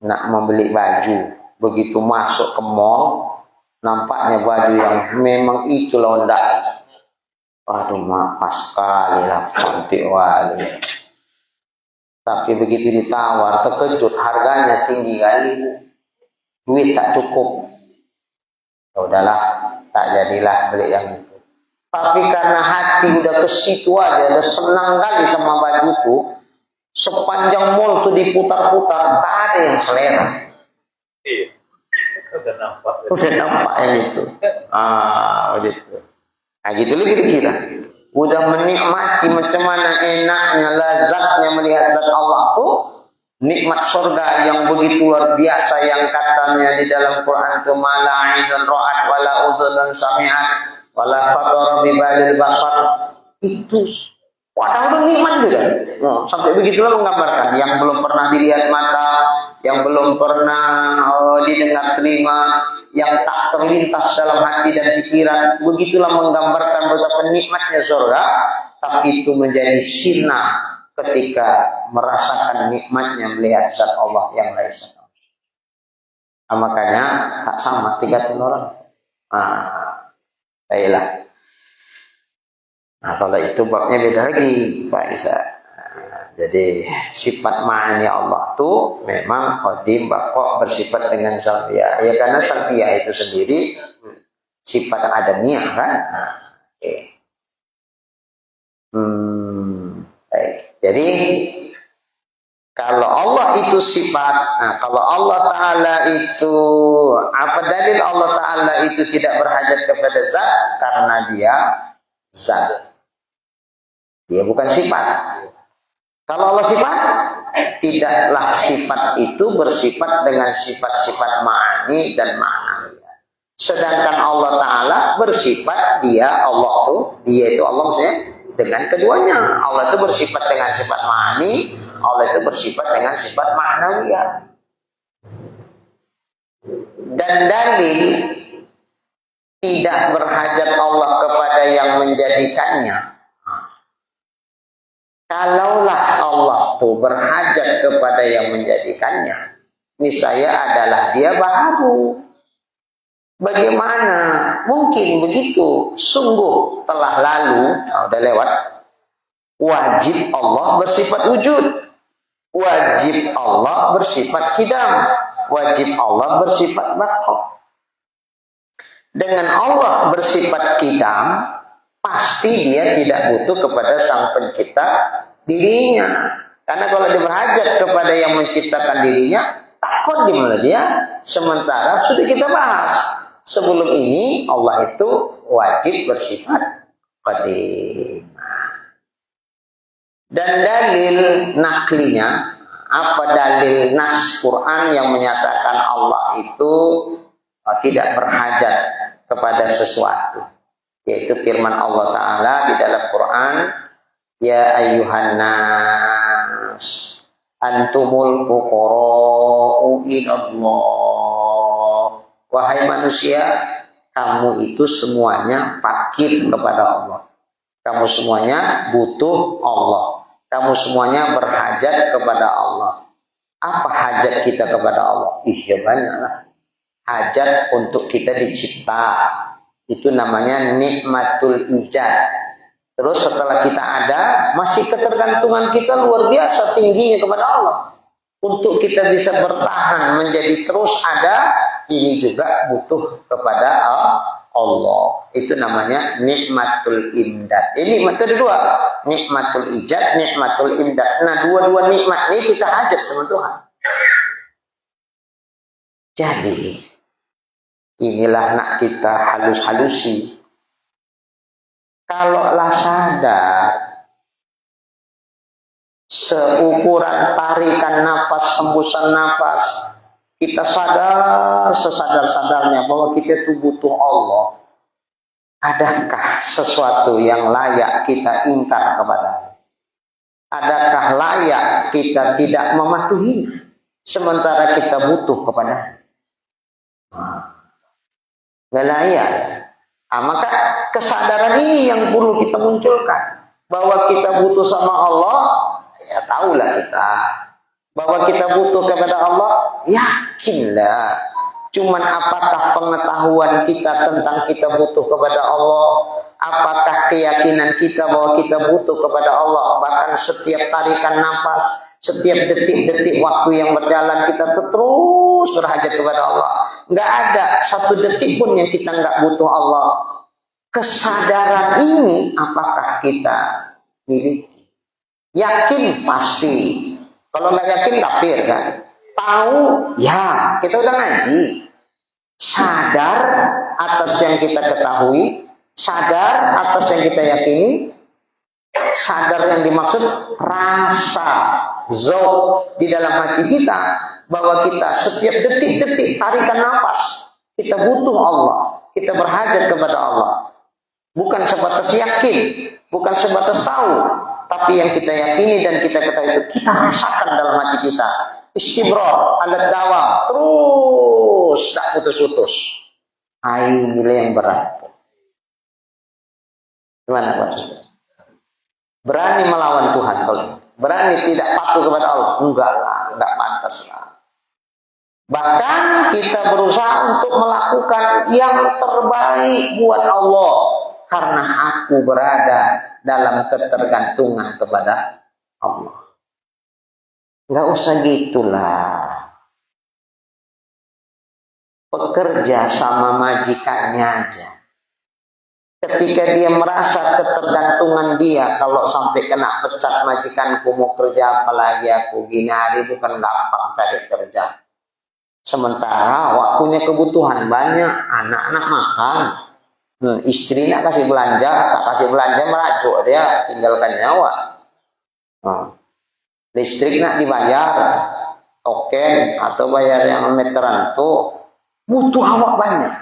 nak membeli baju, begitu masuk ke mall nampaknya baju yang memang itu londak. Waduh, pas sekali lah, cantik wali. Tapi begitu ditawar terkejut, harganya tinggi kali, duit tak cukup. Ya udahlah, tak jadilah beli yang itu. Tapi karena hati udah ke situ aja, udah senang kali sama baju tuh, sepanjang mall tuh diputar-putar, tak ada yang selera. Iya, udah nampak yang itu. Begitu. Gitu loh kira-kira. Udah menikmati macam mana enaknya, lazatnya melihat zat Allah tuh, nikmat surga yang begitu luar biasa yang katanya di dalam Quran tuh mala ainun ra'at wala udhun sami'at wala fatara bi balil basar. Itu padahal nikmat juga. Sampai begitulah menggambarkan yang belum pernah dilihat mata, yang belum pernah didengar telinga, yang tak terlintas dalam hati dan pikiran. Begitulah menggambarkan betapa nikmatnya surga, tapi itu menjadi sirna ketika merasakan nikmatnya melihat zat Allah yang laisa. Makanya tak sama 30 orang. Baiklah. Nah, kalau itu babnya beda lagi, Pak Isa. Jadi sifat ma'ani Allah itu memang qadim, baqo, bersifat dengan salbiyah. Ya karena salbiyah itu sendiri sifat adamiyah kan. Nah, oke. Baik. Jadi kalau Allah itu sifat, nah kalau Allah Ta'ala itu, apa dalil Allah Ta'ala itu tidak berhajat kepada zat? Karena dia zat. Dia bukan sifat. Kalau Allah sifat, tidaklah sifat itu bersifat dengan sifat-sifat ma'ani dan ma'nawiyah. Sedangkan Allah Ta'ala bersifat, dia itu Allah maksudnya dengan keduanya. Allah itu bersifat dengan sifat ma'ani, Allah itu bersifat dengan sifat ma'nawiyah. Dan dalil tidak berhajat Allah kepada yang menjadikannya. Kalaulah Allah tuh berhajat kepada yang menjadikannya, niscaya adalah dia baru. Bagaimana mungkin begitu? Sungguh telah lalu, udah lewat. Wajib Allah bersifat wujud, wajib Allah bersifat kidam, wajib Allah bersifat baqo. Dengan Allah bersifat kidam, pasti dia tidak butuh kepada sang pencipta dirinya. Karena kalau dia berhajat kepada yang menciptakan dirinya, takut dimana dia. Sementara sudah kita bahas sebelum ini, Allah itu wajib bersifat qadim. Dan dalil naklinya, apa dalil nas Quran yang menyatakan Allah itu tidak berhajat kepada sesuatu? Yaitu firman Allah Ta'ala di dalam Quran, ya ayyuhan nas antumul fuqara'u ilallah. Wahai manusia, kamu itu semuanya fakir kepada Allah. Kamu semuanya butuh Allah. Kamu semuanya berhajat kepada Allah. Apa hajat kita kepada Allah? Ya banyaklah. Hajat untuk kita dicipta. Itu namanya nikmatul ijad. Terus setelah kita ada, masih ketergantungan kita luar biasa tingginya kepada Allah. Untuk kita bisa bertahan menjadi terus ada, ini juga butuh kepada Allah. Itu namanya nikmatul imdad. Ini nikmat ada dua, nikmatul ijad, nikmatul imdad. Nah, dua-dua nikmat ini kita hajat sama Tuhan. Jadi inilah nak kita halus-halusi. Kalaulah sadar seukuran tarikan napas, hembusan napas, kita sadar sesadar-sadarnya bahwa kita itu butuh Allah. Adakah sesuatu yang layak kita ingkar kepada? Adakah layak kita tidak mematuhinya sementara kita butuh kepada? Nggak layak. Nah, maka kesadaran ini yang perlu kita munculkan, bahwa kita butuh sama Allah. Ya tahulah kita bahwa kita butuh kepada Allah, yakinlah. Cuman apakah pengetahuan kita tentang kita butuh kepada Allah, apakah keyakinan kita bahwa kita butuh kepada Allah, bahkan setiap tarikan nafas, setiap detik-detik waktu yang berjalan kita terus berhajat kepada Allah. Nggak ada satu detik pun yang kita nggak butuh Allah. Kesadaran ini apakah kita miliki? Yakin pasti. Kalau nggak yakin kafir kan? Tahu ya, kita udah ngaji. Sadar atas yang kita ketahui, sadar atas yang kita yakini. Sadar yang dimaksud rasa zauq di dalam hati kita, bahwa kita setiap detik-detik tarikan nafas kita butuh Allah, kita berhajat kepada Allah. Bukan sebatas yakin, bukan sebatas tahu, tapi yang kita yakini dan kita ketahui itu kita rasakan dalam hati kita. Istibrar, alat dawam, terus tak putus-putus. Nilai yang berat. Gimana Pak? Berani melawan Tuhan, kalau berani tidak patuh kepada Allah, enggak lah, enggak pantas lah. Bahkan kita berusaha untuk melakukan yang terbaik buat Allah, karena aku berada dalam ketergantungan kepada Allah. Nggak usah gitulah. Pekerja sama majikannya aja. Ketika dia merasa ketergantungan dia, kalau sampai kena pecat majikanku mau kerja apalagi aku gini hari bukan gampang cari kerja. Sementara waktunya kebutuhan banyak, anak-anak makan, istri nak kasih belanja, tak kasih belanja merajuk dia tinggalkan nyawa. Listrik nak dibayar, token atau bayar yang meteran tuh butuh awak banyak.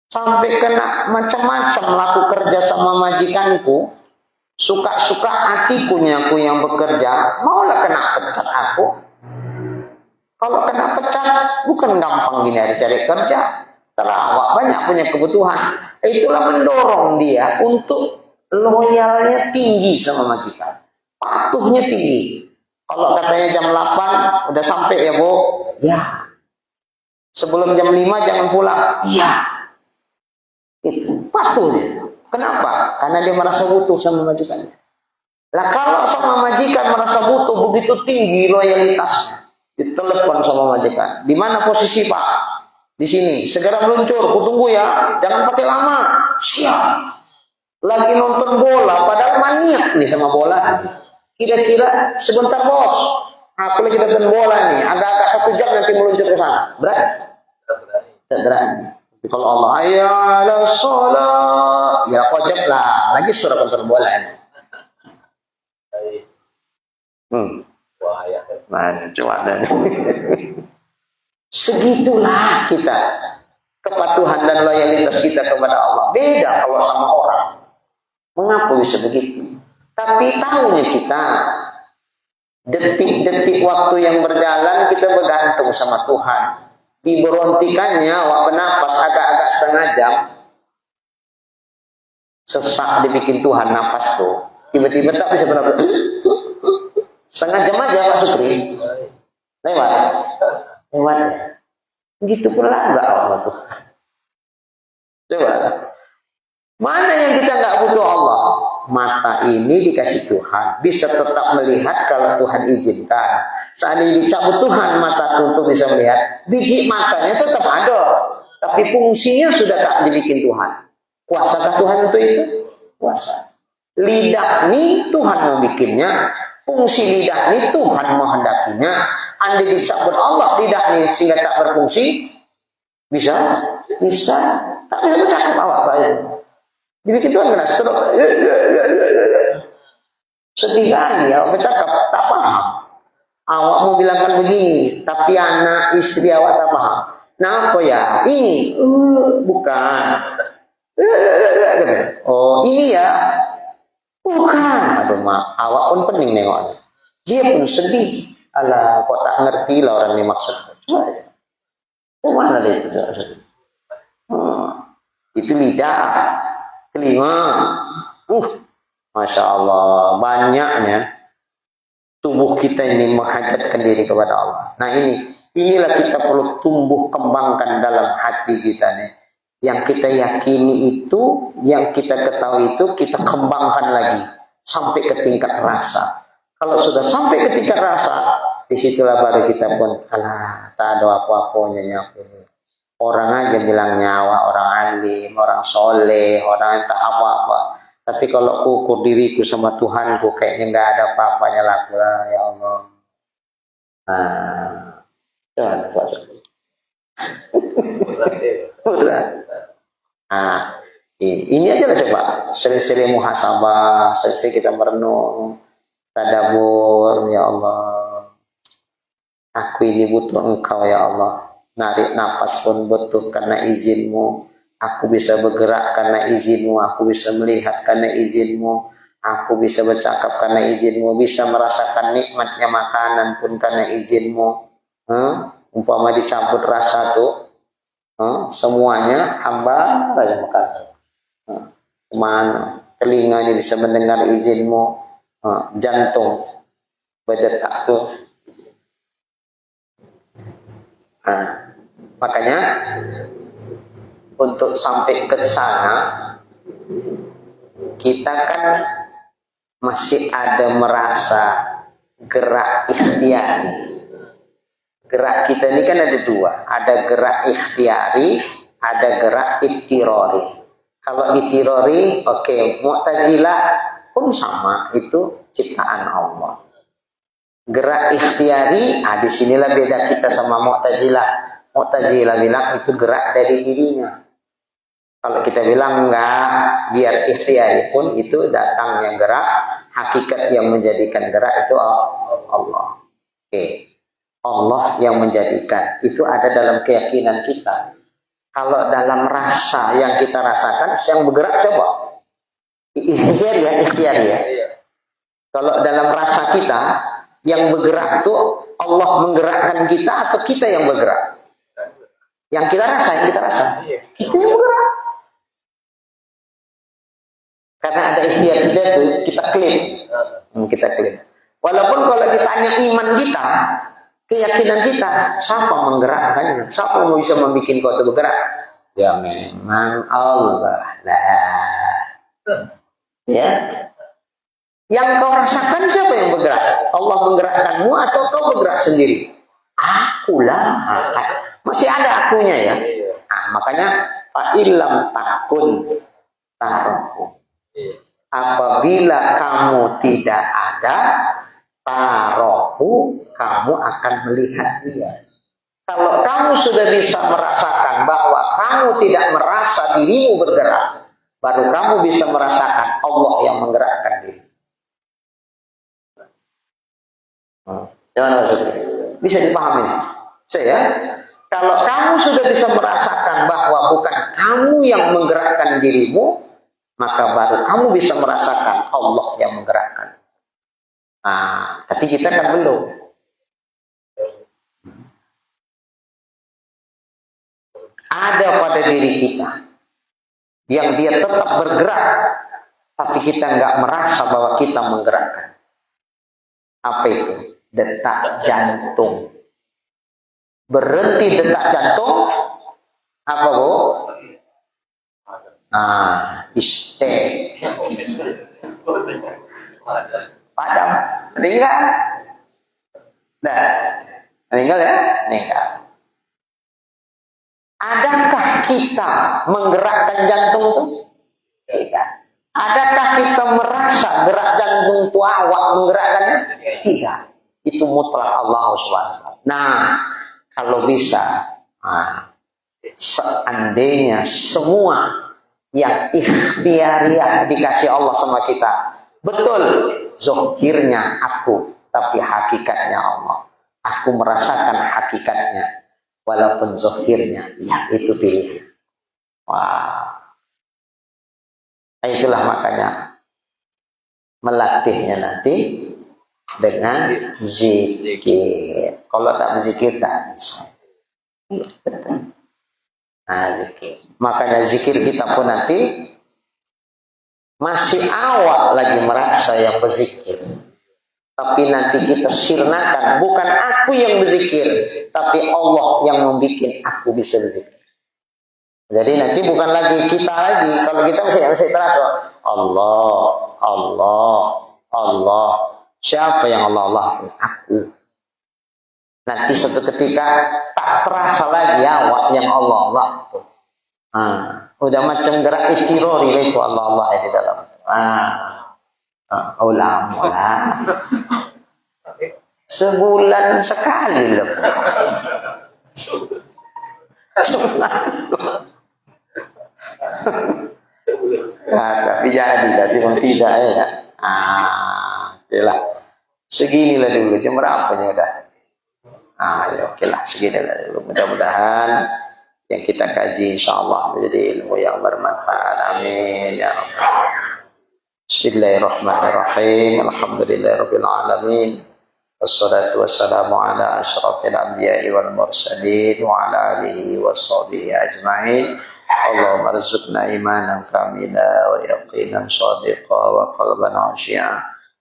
Sampai kena macam-macam laku kerja sama majikanku, suka-suka hatiku aku yang bekerja, maulah kena pecat aku. Kalau kena pecat, bukan gampang gini hari cari kerja. Terawak banyak punya kebutuhan. Itulah mendorong dia untuk loyalnya tinggi sama majikan. Patuhnya tinggi. Kalau katanya jam 8, udah sampai ya Bu? Ya. Sebelum jam 5 jangan pulang. Iya. Itu patuh dia. Kenapa? Karena dia merasa butuh sama majikannya. Lah kalau sama majikan merasa butuh begitu tinggi loyalitasnya, ditelepon sama majikan. Di mana posisi Pak? Di sini. Segera meluncur. Kutunggu ya. Jangan pakai lama. Siap. Lagi nonton bola. Padahal maniak nih sama bola. Kira-kira sebentar bos. Aku lagi nonton bola nih. Agak-agak 1 jam nanti meluncur ke sana. Berani? Tidak berani. Kalau Allah ayyala sholat, ya kojab lah. Lagi surah nonton bola nih. Mana coba deh. Segitulah kita kepatuhan dan loyalitas kita kepada Allah. Beda kalau sama orang. Mengapa bisa begitu? Tapi tahunya kita detik-detik waktu yang berjalan kita bergantung sama Tuhan. Diberhentikannya awak bernapas agak-agak setengah jam, sesak dibikin Tuhan napas tuh. Tiba-tiba tak bisa bernapas. Setengah jam aja Pak Supri. Lewat ya. Begitu pula enggak Allah tuh. Coba. Mana yang kita enggak butuh Allah? Mata ini dikasih Tuhan, bisa tetap melihat kalau Tuhan izinkan. Seandainya dicabut Tuhan mata untuk bisa melihat, biji matanya tetap ada, tapi fungsinya sudah tak dibikin Tuhan. Kuasakah Tuhan untuk itu? Kuasa. Lidah ini Tuhan membikinnya, fungsi lidah ini Tuhan menghendakinya. Andai dicabut Allah lidah ini sehingga tak berfungsi, bisa, tak bisa bercakap awak baik. Dibikin Tuhan kena stroke. Sedih kali ya, bercakap tak paham. Awak mau bilangkan begini, tapi anak istri awak tak paham. Nah apa ya? Ini bukan. Oh ini ya, bukan. Aduh mak, awak pun pening nengoknya. Dia pun sedih. Alah, kok tak ngerti lah orang ini maksud. Coba ya. Kemana dia itu? Itu lidah. Kelima, Masya Allah, banyaknya tubuh kita ini menghajatkan diri kepada Allah. Nah inilah kita perlu tumbuh kembangkan dalam hati kita nih. Yang kita yakini itu, yang kita ketahui itu, kita kembangkan lagi sampai ke tingkat rasa. Kalau sudah sampai ke tingkat rasa, disitulah baru kita pun, alah, tak ada apa-apanya nyapu. Orang aja bilang nyawa, orang alim, orang soleh, orang yang tak apa-apa. Tapi kalau ukur diriku sama Tuhanku, kayaknya nggak ada apa-apanya laku lah, ya Allah. Ini aja lah coba. Sering-sering muhasabah, sering-sering kita merenung, tadabur, ya Allah. Aku ini butuh Engkau, ya Allah. Narik nafas pun butuh karena izinmu. Aku bisa bergerak karena izinmu. Aku bisa melihat karena izinmu. Aku bisa bercakap karena izinmu. Bisa merasakan nikmatnya makanan pun karena izinmu. Umpama dicabut rasa tuh, semuanya hamba saja makan. Mana telinga ini bisa mendengar izinmu. Jantung berdetak tuh. Makanya untuk sampai ke sana kita kan masih ada merasa gerak ikhtiari. Gerak kita ini kan ada dua, ada gerak ikhtiari, ada gerak ittirori. Kalau ittirori, oke, Mu'tazilah pun sama, itu ciptaan Allah. Gerak ikhtiari, di sinilah beda kita sama Mu'tazilah. Mu'tazilah bilang itu gerak dari dirinya. Kalau kita bilang enggak, biar ikhtiari pun itu datangnya gerak, hakikat yang menjadikan gerak itu Allah. Oke. Allah yang menjadikan, itu ada dalam keyakinan kita. Kalau dalam rasa yang kita rasakan, yang bergerak siapa? Ikhtiar ya. Kalau dalam rasa kita, yang bergerak itu Allah menggerakkan kita atau kita yang bergerak? Yang kita rasa, kita yang bergerak. Karena ada ikhtiar kita itu, kita klaim. Walaupun kalau ditanya iman kita, keyakinan kita, siapa menggerakkannya? Siapa yang bisa membuat kau itu bergerak? Ya memang Allah lah. Ya. Yang kau rasakan siapa yang bergerak? Allah menggerakkanmu atau kau bergerak sendiri? Akulah. Masih ada akunya ya. Makanya fa'ilam takun tarohu. Apabila kamu tidak ada, tarohu, kamu akan melihat dia. Kalau kamu sudah bisa merasakan bahwa kamu tidak merasa dirimu bergerak, baru kamu bisa merasakan Allah yang menggerakkan diri. Gimana maksudnya? Bisa dipahami? Saya, kalau kamu sudah bisa merasakan bahwa bukan kamu yang menggerakkan dirimu, maka baru kamu bisa merasakan Allah yang menggerakkan. Tapi kita kan belum. Ada pada diri kita yang dia tetap bergerak, tapi kita nggak merasa bahwa kita menggerakkan. Apa itu? Detak jantung. Berhenti detak jantung, apa Bu? Padam, meninggal. Nah, meninggal ya? Meninggal. Adakah kita menggerakkan jantung itu? Tidak. Adakah kita merasa gerak jantung itu awak menggerakkannya? Tidak. Itu mutlak Allah SWT. Nah, kalau bisa, seandainya semua yang ikhtiariah dikasih Allah sama kita, betul, zahirnya aku, tapi hakikatnya Allah. Aku merasakan hakikatnya. Walaupun zahirnya, ya itu pilihan. Wah, itulah makanya melatihnya nanti dengan zikir. Kalau tak berzikir tak bisa. Zikir. Makanya zikir kita pun nanti masih awak lagi merasa yang berzikir. Tapi nanti kita sirnakan, bukan aku yang berzikir, tapi Allah yang membuat aku bisa berzikir. Jadi nanti bukan lagi kita lagi. Kalau kita masih terasa Allah, Allah, Allah. Siapa yang Allah? Aku. Nanti suatu ketika tak terasa lagi awak yang Allah. Udah macam gerak ittirori itu Allah di dalam. Ulama lah. Sebulan sekali loh. Tapi jadi tidak ya. Itulah. Seginilah dulu. Jam berapa nya udah? Ya oke lah. Seginilah dulu. Mudah-mudahan yang kita kaji insyaallah menjadi ilmu yang bermanfaat. Amin ya rabbal. Bismillahirrahmanirrahim. Alhamdulillahirabbil alamin. Wassalatu wassalamu ala asyrafil anbiya'i wal mursalin wa ala alihi washabihi ajma'in. Allahumma arzuqna imanan kamila wa yaqinan shadiqa wa qalban khashi'a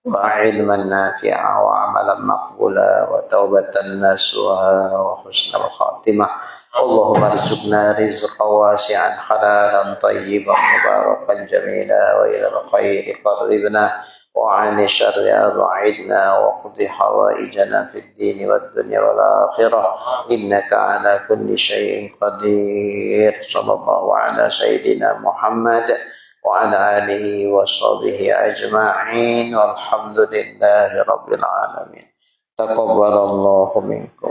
wa ilman nafi'a wa amalan maqbula wa taubatan nasuha wa husnal khatimah. Allahumma arzuqna rizqan wasi'an halalan tayyiban mubarakan jamila wa ila al-khairi qarribna وعن الشر أبعدنا وقض حوائجنا في الدين والدنيا والآخرة إنك على كل شيء قدير. صلى الله على سيدنا محمد وعلى آله وصحبه أجمعين والحمد لله رب العالمين. تقبل الله منكم.